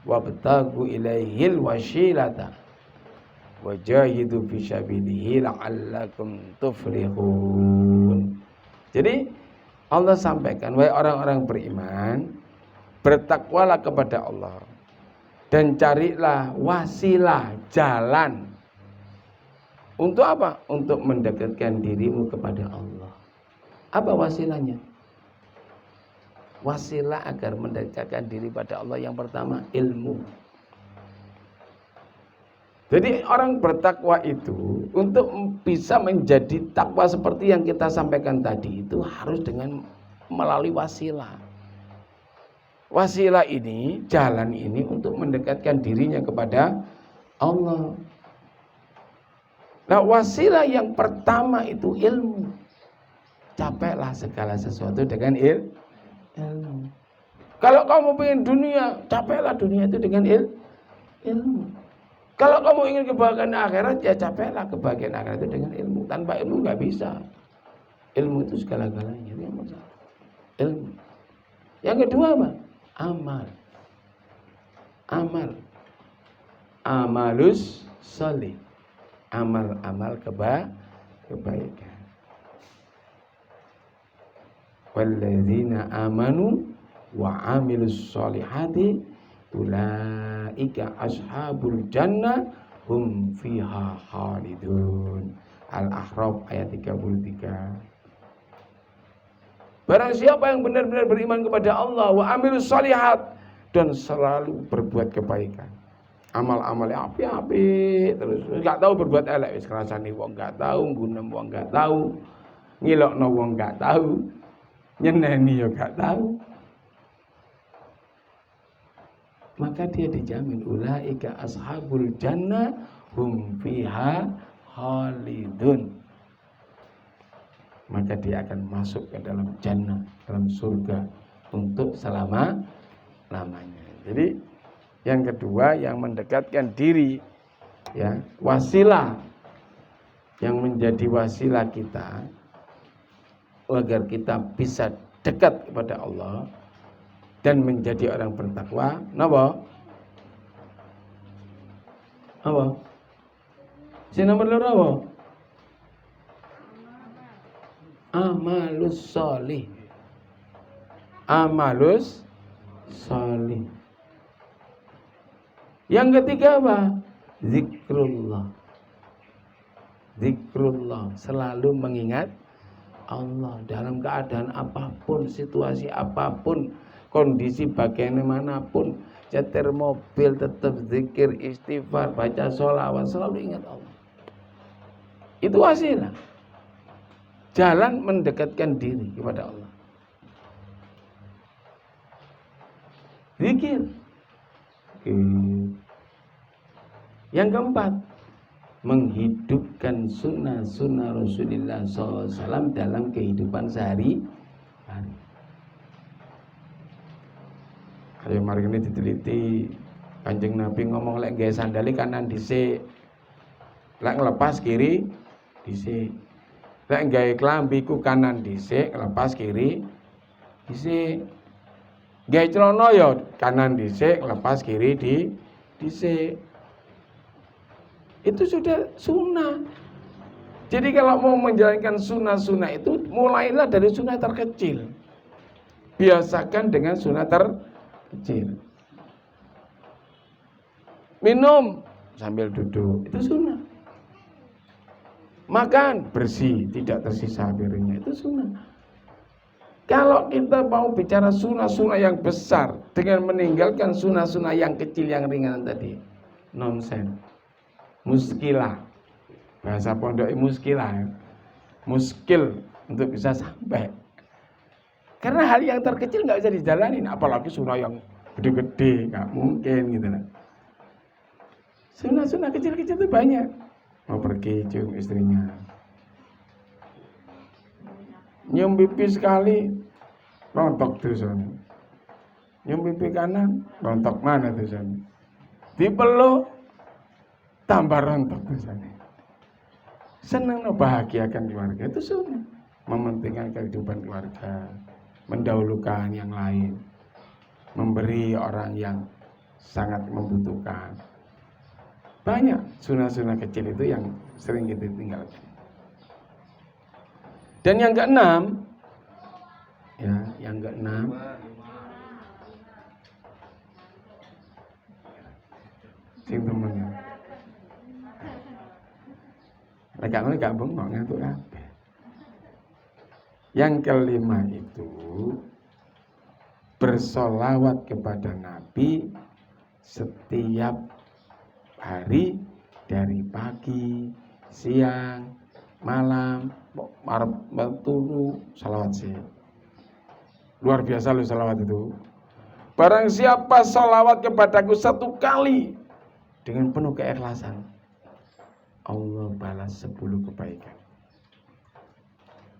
wabtagu ilaihil wasilata wajahidu fi sabilihi la'allakum tuflihun. Jadi Allah sampaikan, wahai orang-orang beriman, bertakwalah kepada Allah dan carilah wasilah, jalan. Untuk apa? Untuk mendekatkan dirimu kepada Allah. Apa wasilahnya? Wasilah agar mendekatkan diri pada Allah yang pertama ilmu. Jadi orang bertakwa itu untuk bisa menjadi takwa seperti yang kita sampaikan tadi itu harus dengan melalui wasilah. Wasilah ini, jalan ini untuk mendekatkan dirinya kepada Allah. Nah, wasilah yang pertama itu ilmu. Capailah segala sesuatu dengan ilmu. Kalau kamu ingin dunia, capailah dunia itu dengan ilmu. Kalau kamu ingin kebahagiaan akhirat, ya capailah kebahagiaan akhirat itu dengan ilmu. Tanpa ilmu nggak bisa. Ilmu itu segala-galanya. Ilmu. Yang kedua apa? Amal. Amalus sholih. Amal-amal kebaikan. Walladzina amanu wa amilus sholihati ulaika ashabul jannah hum fiha khalidun. Al-A'raf ayat 33. Barang siapa yang benar-benar beriman kepada Allah wa amilus sholihat dan selalu berbuat kebaikan. Amal-amalnya api-api terus enggak tahu berbuat elek, wis ngrasani wong enggak tahu, nggunem wong enggak tahu, ngilokno wong enggak tahu, nyeneni ya enggak tahu. Maka dia dijamin ulaika ashabul jannah hum fiha khalidun. maka dia akan masuk ke dalam jannah, dalam surga untuk selama-lamanya. Jadi yang kedua, yang mendekatkan diri, ya, wasilah yang menjadi wasilah kita agar kita bisa dekat kepada Allah dan menjadi orang bertakwa. Napa? Apa? Si nomor loro apa? Amalus sholih. Amalus sholih. Yang ketiga apa? Zikrullah. Zikrullah, selalu mengingat Allah dalam keadaan apapun, situasi apapun, kondisi bagaimanapun, nyetir mobil tetap zikir, istighfar, baca sholawat, selalu ingat Allah. Itu wasilah. Jalan mendekatkan diri kepada Allah. Zikir. Yang keempat, menghidupkan sunnah-sunnah Rasulullah SAW dalam kehidupan sehari-hari. Ayo mari ini diteliti. Kanjeng Nabi ngomong lek gawe sandali kanan dhisik, lek ngelepas kiri dhisik, lek gawe klambiku kanan dhisik, ngelepas kiri dhisik, gawe celana ya kanan dhisik, ngelepas kiri dhisik. Itu sudah sunnah. Jadi kalau mau menjalankan sunnah-sunnah itu, mulailah dari sunnah terkecil. Biasakan dengan sunnah terkecil. Minum sambil duduk, itu sunnah. Makan bersih, tidak tersisa piringnya, itu sunnah. Kalau kita mau bicara sunnah-sunnah yang besar dengan meninggalkan sunnah-sunnah yang kecil, yang ringan tadi, nonsen. Muskilah, bahasa pondok muskilah, muskil untuk bisa sampai. Karena hal yang terkecil nggak bisa dijalanin, apalagi sunnah yang gede-gede, nggak mungkin gitu lah. Sunnah-sunnah kecil-kecil itu banyak. Mau pergi cium istrinya, nyium pipi sekali, rontok dosanya. Nyium pipi kanan, rontok mana dosanya. Dipeluk, tambah rontok dosanya. Senang membahagiakan keluarga, itu sunnah. Mementingkan kehidupan keluarga, mendahulukan yang lain, memberi orang yang sangat membutuhkan. Banyak sunnah-sunnah kecil itu yang sering kita tinggalkan. Dan yang keenam, ya, yang keenam, sing temennya. Lek ngono gak bengok ngantuk kabeh. Yang kelima itu bersolawat kepada Nabi setiap hari dari pagi, siang, malam, turu salawat sih. Luar biasa loh salawat itu. Barang siapa salawat kepadaku satu kali dengan penuh keikhlasan, Allah balas 10 kebaikan.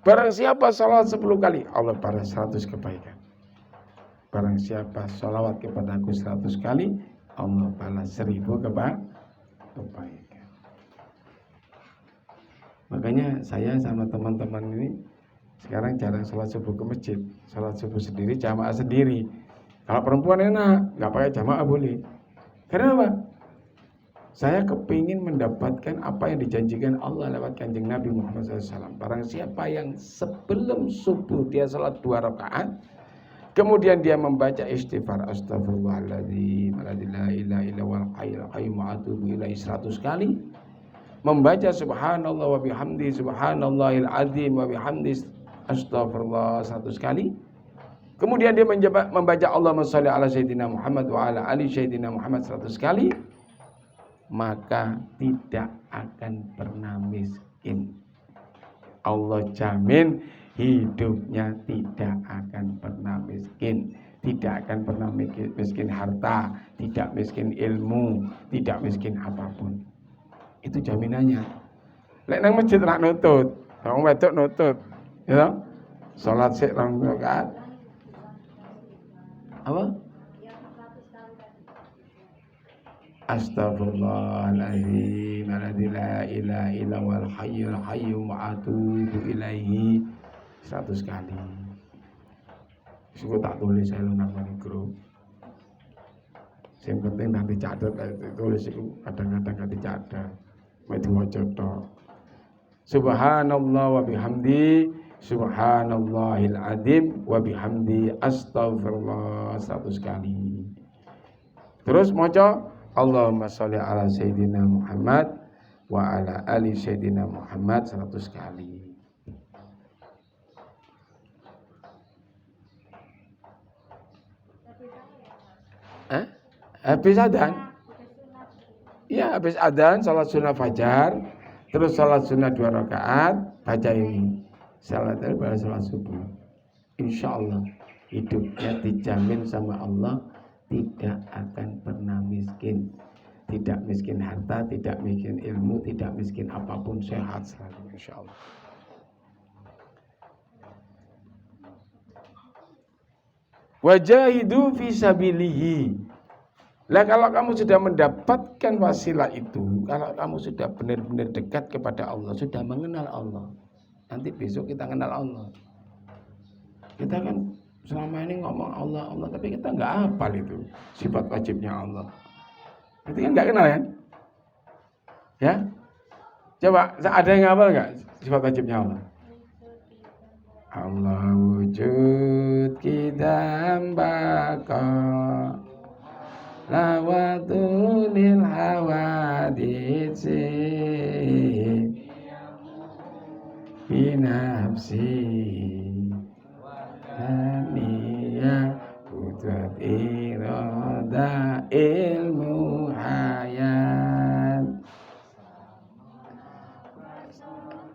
Barang siapa salawat 10 kali, Allah balas 100 kebaikan. Barang siapa salawat kepadaku 100 kali, Allah balas 1000 kebaikan. Makanya saya sama teman-teman ini sekarang jarang salat subuh ke masjid. Salat subuh sendiri, jamaah sendiri. Kalau perempuan enak, nggak pakai jamaah boleh. Karena apa? Saya kepingin mendapatkan apa yang dijanjikan Allah lewat kanjeng Nabi Muhammad SAW. Barang siapa yang sebelum subuh dia salat 2 rakaat, kemudian dia membaca istighfar astaghfirullahaladzim, la ilaha illa huwal hayyul qayyum wa atubu ilaihi 100 kali, membaca subhanallah wa bihamdi subhanallahil azim wa bihamdi astaghfirullah 100 kali, kemudian dia membaca Allahumma sholli ala sayyidina Muhammad wa ala ali sayyidina Muhammad 100 kali, maka tidak akan pernah miskin. Allah jamin hidupnya tidak akan pernah miskin, tidak akan pernah miskin harta, tidak miskin ilmu, tidak miskin apapun. Itu jaminannya. Lek nang masjid rak nutut, wong wedok nutut. Ya. Salat sik 2 rakaat. Apa? Astaghfirullahaladzim alladzi la ilaha illa huwal hayyul qayyum wa atubu ilaihi 100 kali. Suku tak tulis saya nang grup. Yang penting nanti catat tulis itu kadang-kadang nanti catat. Mek diwaca tok. Subhanallah wa bihamdi subhanallahil adzim wa bihamdi astaghfirullah 100 kali. Terus maca Allahumma sholli ala sayyidina Muhammad wa ala ali sayyidina Muhammad 100 kali. Habis adzan? Ya, habis adzan salat sunnah fajar, terus salat sunnah 2 rakaat, baca ini. Salat subuh. Insyaallah hidupnya dijamin sama Allah tidak akan pernah miskin. Tidak miskin harta, tidak miskin ilmu, tidak miskin apapun, sehat selalu insyaallah. Wajahidu fi sabilihi. Lah kalau kamu sudah mendapatkan wasilah itu, kalau kamu sudah benar-benar dekat kepada Allah, sudah mengenal Allah. Nanti besok kita kenal Allah. Kita kan selama ini ngomong Allah, Allah, tapi kita nggak hafal itu sifat wajibnya Allah. Itu kan nggak kenal kan? Ya? Coba ada yang hafal nggak sifat wajibnya Allah? Allah wujud kita baka lawatul hawaditsi binafsi daniya putrat irada ilmu hayat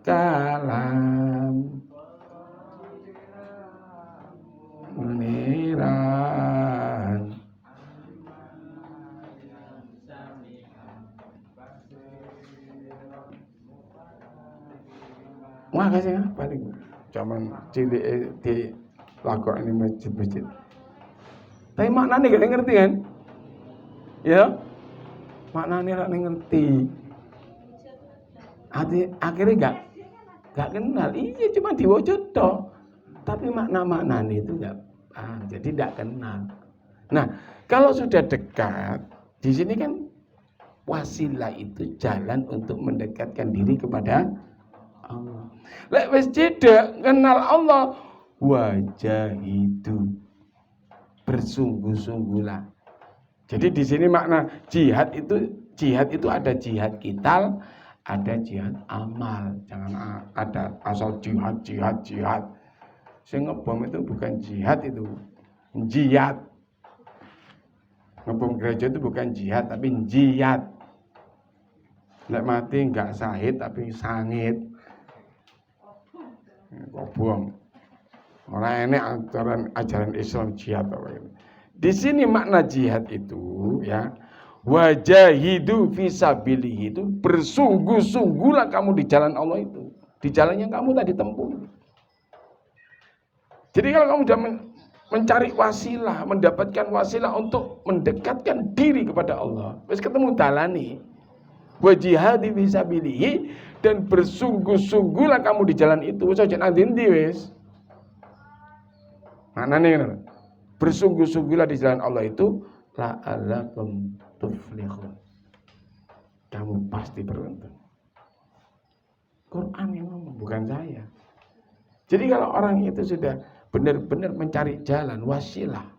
kalam muniran. Makasih ya paling zaman cilik di lakok ini masjid-masjid. Tapi maknanya gak ngerti kan? Ya, maknanya gak ngerti. Akhirnya gak kenal. Iya cuma diwaca tok. Tapi makna-maknanya itu gak jadi gak kenal. Nah, kalau sudah dekat, di sini kan wasilah itu jalan untuk mendekatkan diri kepada Allah. Lek wis tidak kenal Allah, wajah itu bersungguh-sungguhlah. Jadi di sini makna jihad itu ada jihad qital, ada jihad amal. Jangan ada asal jihad. Sing ngebom itu bukan jihad, itu jihad. Ngebom gereja itu bukan jihad tapi jihad. Lek mati enggak syahid tapi sangit. Kok buang. Orang ini ajaran Islam jihad apa itu. Di sini makna jihad itu ya, wajahidu fisabilihi itu bersungguh-sungguhlah kamu di jalan Allah itu, di jalan yang kamu tadi tempuh. Jadi kalau kamu sudah mencari wasilah, mendapatkan wasilah untuk mendekatkan diri kepada Allah, wis ketemu dalane. Wajihadi fisabilihi, dan bersungguh-sungguhlah kamu di jalan itu. Wis aja nang ndi wis. Maknane ngono. Bersungguh-sungguhlah di jalan Allah itu la'allakum tuflihun. Kamu pasti beruntung. Quran yang ngomong, bukan saya. Jadi kalau orang itu sudah benar-benar mencari jalan wasilah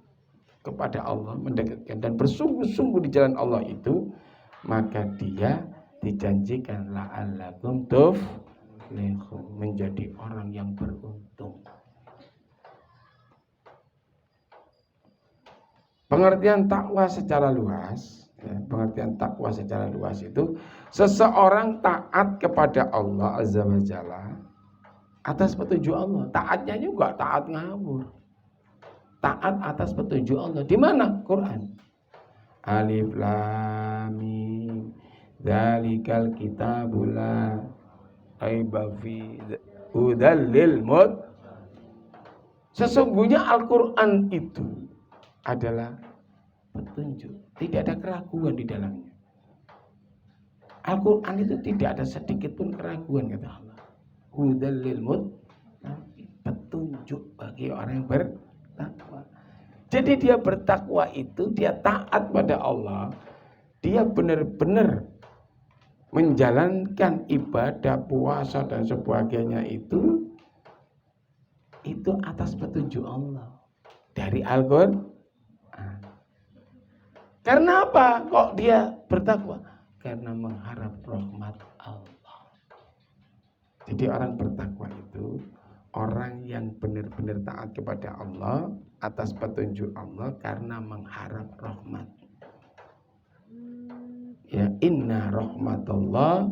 kepada Allah, mendekatkan dan bersungguh-sungguh di jalan Allah itu, maka dia dijanjikan la'allakum tuflihun, menjadi orang yang beruntung. Pengertian takwa secara luas, pengertian takwa secara luas itu seseorang taat kepada Allah Azza wa Jalla atas petunjuk Allah. Taatnya juga taat ngawur. Taat atas petunjuk Allah. Di mana? Quran. Alif lam mim dzalikal kitabul la raiba fi hudal lil muttaqin. Sesungguhnya Al-Quran itu adalah petunjuk, tidak ada keraguan di dalamnya. Al-Quran itu tidak ada sedikit pun keraguan, kata Allah. Hudal lil muttaqin, petunjuk bagi orang yang bertakwa. Jadi dia bertakwa itu, dia taat pada Allah, dia benar-benar menjalankan ibadah, puasa dan sebagainya itu atas petunjuk Allah dari Al-Quran. Karena apa? Kok dia bertakwa? Karena mengharap rahmat Allah. Jadi orang bertakwa itu orang yang benar-benar taat kepada Allah atas petunjuk Allah karena mengharap rahmat. Ya, inna rahmatullah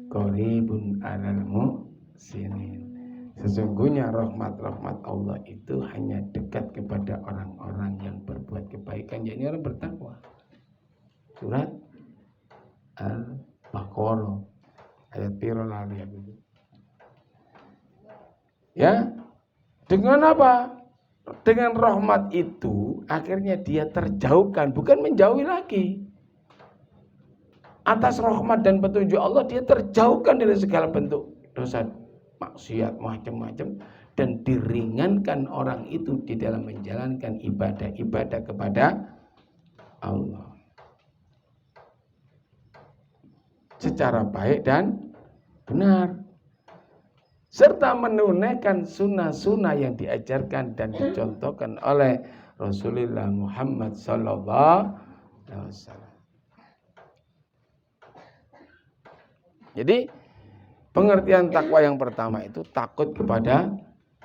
qaribun 'alal muhsinin. Sesungguhnya rahmat Allah itu hanya dekat kepada orang-orang yang berbuat kebaikan, yakni orang bertakwa. Surat Al-Baqarah ayat piro lali aku. Ya, dengan apa? Dengan rahmat itu akhirnya dia terjauhkan, bukan menjauhi lagi. Atas rahmat dan petunjuk Allah dia terjauhkan dari segala bentuk dosa, maksiat macam-macam, dan diringankan orang itu di dalam menjalankan ibadah-ibadah kepada Allah secara baik dan benar, serta menunaikan sunnah-sunnah yang diajarkan dan dicontohkan oleh Rasulullah Muhammad sallallahu alaihi wasallam. Jadi pengertian takwa yang pertama itu takut kepada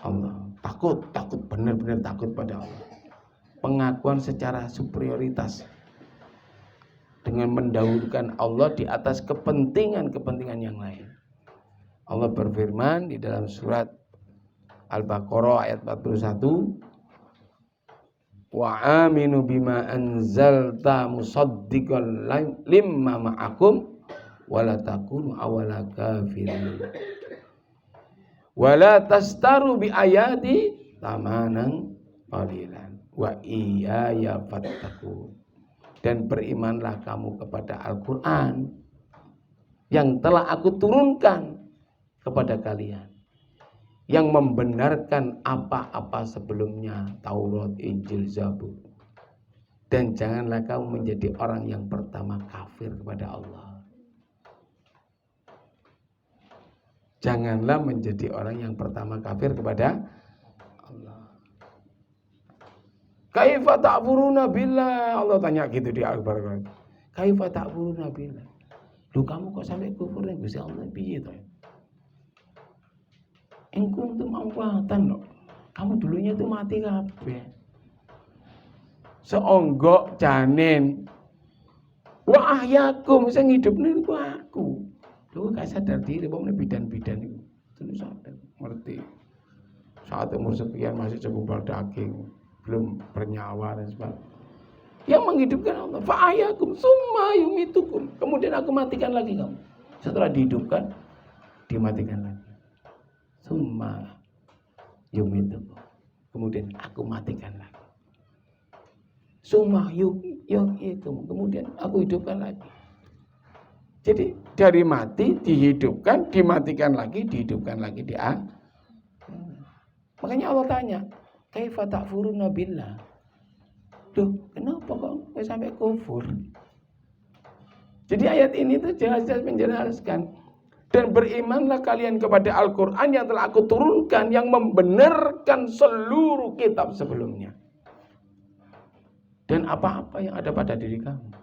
Allah. Takut benar-benar takut pada Allah. Pengakuan secara superioritas dengan mendahulukan Allah di atas kepentingan-kepentingan yang lain. Allah berfirman di dalam surat Al-Baqarah ayat 41, wa aminu bima anzalta musaddiqan limma ma'akum wala takunu awala kafirin wala tastaru bi ayati tamanan qalilan wa iyaya fattaqun. Dan berimanlah kamu kepada Al-Quran yang telah aku turunkan kepada kalian, yang membenarkan apa-apa sebelumnya, Taurat, Injil, Zabur. Dan janganlah kamu menjadi orang yang pertama kafir kepada Allah. Janganlah menjadi orang yang pertama kafir kepada Allah. Kaifa ta'furuna billah? Allah tanya gitu di Al-Baqarah. Kaifa ta'furuna billah? Loh, kamu kok sampai kufur ning Gusti Allah piye to? In kuntum amwatan loh. Kamu dulunya itu mati kabeh. Seonggok janin. Wa ahyakum, sing hidupne iku aku. Lu gak sadar diri, pokoknya bidan-bidan itu terus sadar, ngerti. Saat umur sekian masih segumpal daging, belum bernyawa dan sebagainya. Yang menghidupkan Allah, fa'ayakum summa yumitukum. Kemudian aku matikan lagi kamu. Setelah dihidupkan, dimatikan lagi. Summa yumitukum. Kemudian aku matikan lagi. Summa yuhyikum. Kemudian aku hidupkan lagi. Jadi dari mati dihidupkan, dimatikan lagi, dihidupkan lagi Makanya Allah tanya, kaifa ta'furuna billah? Duh, kenapa kok sampai kufur? Jadi ayat ini tuh jelas-jelas menjelaskan, dan berimanlah kalian kepada Al-Quran yang telah aku turunkan, yang membenarkan seluruh kitab sebelumnya. Dan apa-apa yang ada pada diri kamu.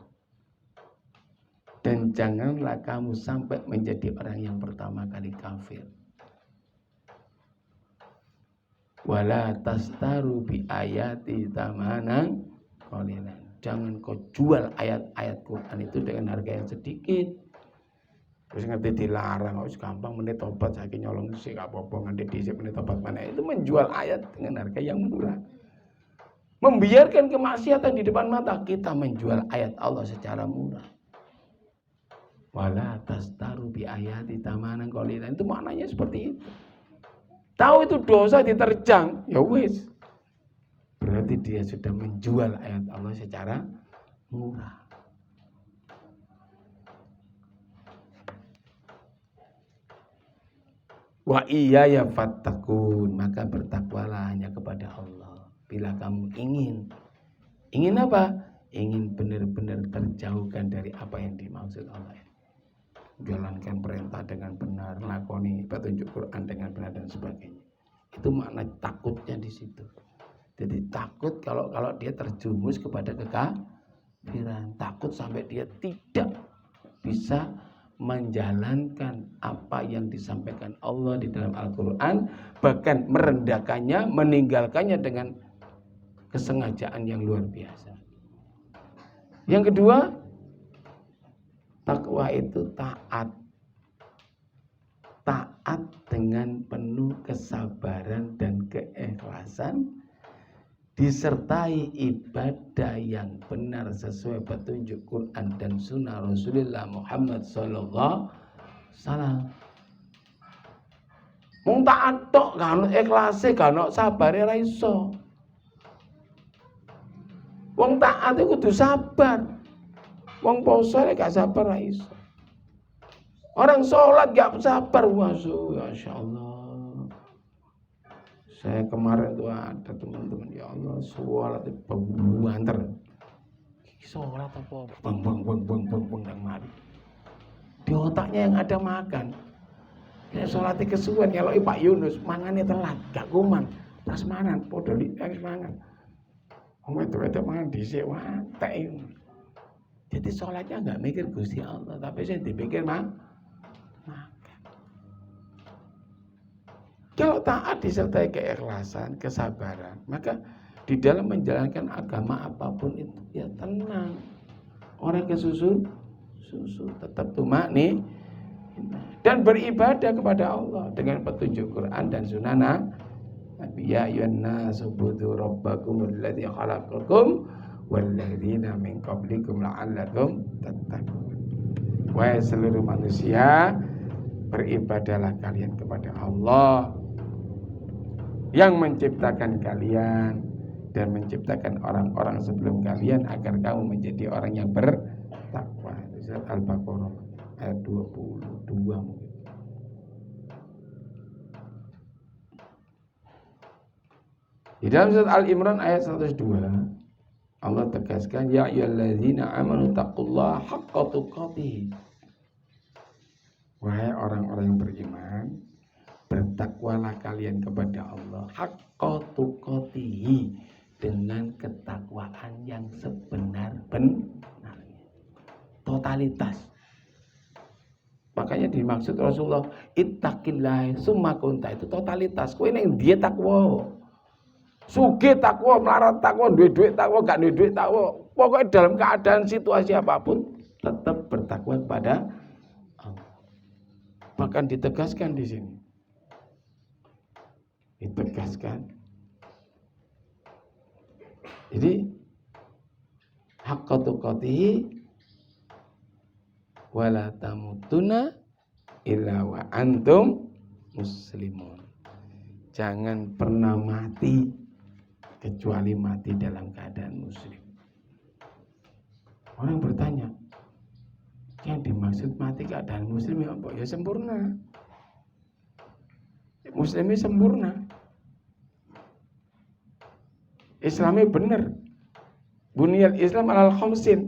Dan janganlah kamu sampai menjadi orang yang pertama kali kafir. Wala tastaru bi ayati tamanan qalilan. Jangan kau jual ayat-ayat Quran itu dengan harga yang sedikit. Terus ngerti dilarang, harus gampang menit tobat saiki nyolong sik gak apa-apa nganti dhisik menit tobat mana. Itu menjual ayat dengan harga yang murah. Membiarkan kemaksiatan di depan mata, kita menjual ayat Allah secara murah. Wala tastaru bi ayati tamanan qalilan. Itu maknanya seperti itu. Tahu itu dosa diterjang, ya wis. Berarti dia sudah menjual ayat Allah secara murah. Wa iya ya fattakun, maka bertakwalah hanya kepada Allah. Bila kamu ingin apa? Ingin benar-benar terjauhkan dari apa yang dimaksud Allah. Jalankan perintah dengan benar, lakoni petunjuk Quran dengan benar dan sebagainya. Itu makna takutnya di situ. Jadi takut kalau dia terjumus kepada kekafiran, takut sampai dia tidak bisa menjalankan apa yang disampaikan Allah di dalam Al-Quran, bahkan merendahkannya, meninggalkannya dengan kesengajaan yang luar biasa. Yang kedua, takwa itu taat dengan penuh kesabaran dan keikhlasan, disertai ibadah yang benar sesuai petunjuk Quran dan sunnah Rasulullah Muhammad sallallahu alaihi wasallam. Mung taat tok gak ono ikhlase, gak ono sabare ora iso. Wong taat iku kudu sabar. Wong poso nek gak sabar ora iso. Orang sholat gak sabar, masya Allah. Saya kemarin tuh ada teman-teman, ya Allah, sholat itu banter. Sholat apa? Bang dan mari. Di otaknya yang ada makan. Ya sholatnya kesuwen, kalau Pak Yunus mangannya telat, gak kuman. Pas mangan, podo liang mangan. Itu mangan dhisik wae. Jadi sholatnya gak mikir Gusti Allah, tapi saya dipikir makan. Kalau taat disertai keikhlasan, kesabaran, maka di dalam menjalankan agama apapun itu ya tenang. Orang kesusu, tetap tumak nih. Dan beribadah kepada Allah dengan petunjuk Quran dan sunnah Nabi. Ya ayyuhan nasu ubudu rabbakumul ladzi khalaqakum walladzina min qablikum la'allakum tattaqun. Wahai seluruh manusia, beribadahlah kalian kepada Allah yang menciptakan kalian dan menciptakan orang-orang sebelum kalian agar kamu menjadi orang yang bertakwa. Surat Al-Baqarah ayat 22 mungkin. Di dalam surat Al-Imran ayat 102 Allah tegaskan, ya ayyuhalladzina amanu taqullaha haqqa tuqatih. Wahai orang-orang yang beriman, bertakwalah kalian kepada Allah haqqa tuqatih, dengan ketakwaan yang sebenar-benarnya, totalitas. Makanya dimaksud Rasulullah ittaqillah summa kunta, itu totalitas. Kowe ning ndiye takwa, sugih takwa, melarat takwa, duwe duit takwa, gak duwe duit takwa, pokoknya dalam keadaan situasi apapun tetap bertakwa kepada Allah. Bahkan ditegaskan di sini, ditegaskan. Jadi haqqa tuqatih wala tamutunna illa wa antum muslimun. Jangan pernah mati kecuali mati dalam keadaan muslim. Orang bertanya, yang dimaksud mati keadaan muslim ya apa? Ya sempurna. Muslimnya sempurna. Islamnya benar. Bunyal Islam alal khamsin.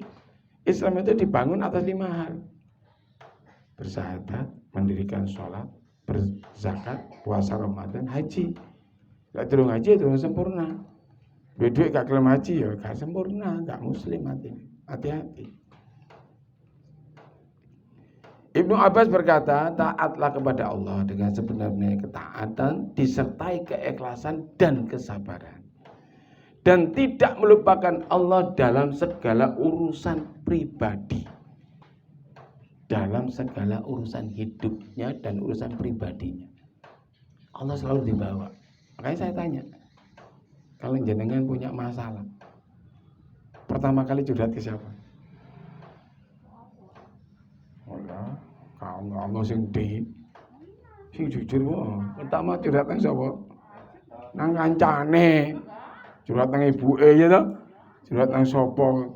Islam itu dibangun atas 5 hal. Bersyahadat, mendirikan sholat, berzakat, puasa Ramadan, haji. Gak durung haji, durung sempurna. Duit gak kelem haji ya gak sempurna, gak muslim hati-hati. Ibnu Abbas berkata, taatlah kepada Allah dengan sebenarnya ketaatan disertai keikhlasan dan kesabaran. Dan tidak melupakan Allah dalam segala urusan pribadi. Dalam segala urusan hidupnya dan urusan pribadinya. Allah selalu dibawa. Makanya saya tanya, kalau jenengan punya masalah, pertama kali curhat ke siapa? Allah, kalau Allah sing di Sing jujur wae. Pertama curhat nang sapa? Nang kancane. Curhat nang ibuke ya toh. Curhat nang sapa?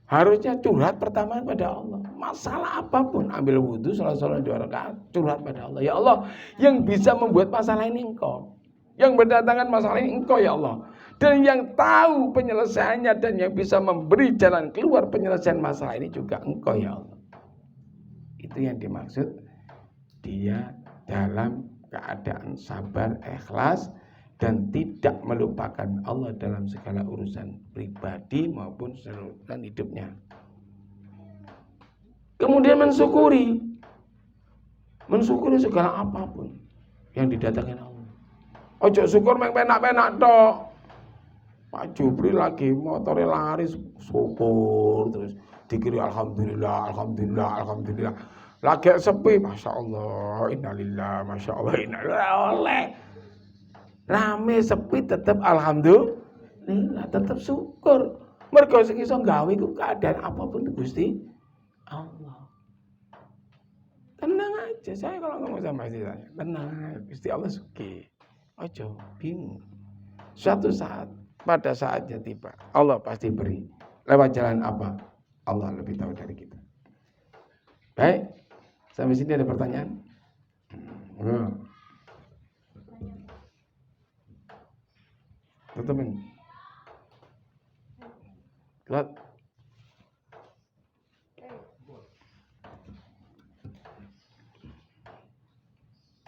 Harusnya curhat pertama pada Allah. Masalah apapun, ambil wudhu, salat 2 rakaat, curhat pada Allah. Ya Allah, yang bisa membuat masalah ini Engkau. Yang berdatangan masalah ini Engkau ya Allah. Dan yang tahu penyelesaiannya dan yang bisa memberi jalan keluar penyelesaian masalah ini juga Engkau ya Allah. Itu yang dimaksud dia dalam keadaan sabar, ikhlas, dan tidak melupakan Allah dalam segala urusan pribadi maupun urusan hidupnya. Kemudian mensyukuri segala apapun yang didatangkan Allah. Ojo syukur meng penak-penak tok. Pak Jupri lagi motornya laris syukur terus dikiri alhamdulillah, alhamdulillah, alhamdulillah. Lagi sepi, masya Allah, innalillah, masya Allah, innalillah, oleh. Rame sepi tetap alhamdulillah, tetap syukur. Mergo sing iso gawe iku keadaan apapun Gusti Allah. Tenang aja, saya kalau ngomong sama istri saya, tenang aja, Gusti Allah suki. Ojo bingung. Suatu saat, pada saatnya tiba, Allah pasti beri. Lewat jalan apa? Allah lebih tahu dari kita. Baik, sampai sini ada pertanyaan? Tutupin. Kelat.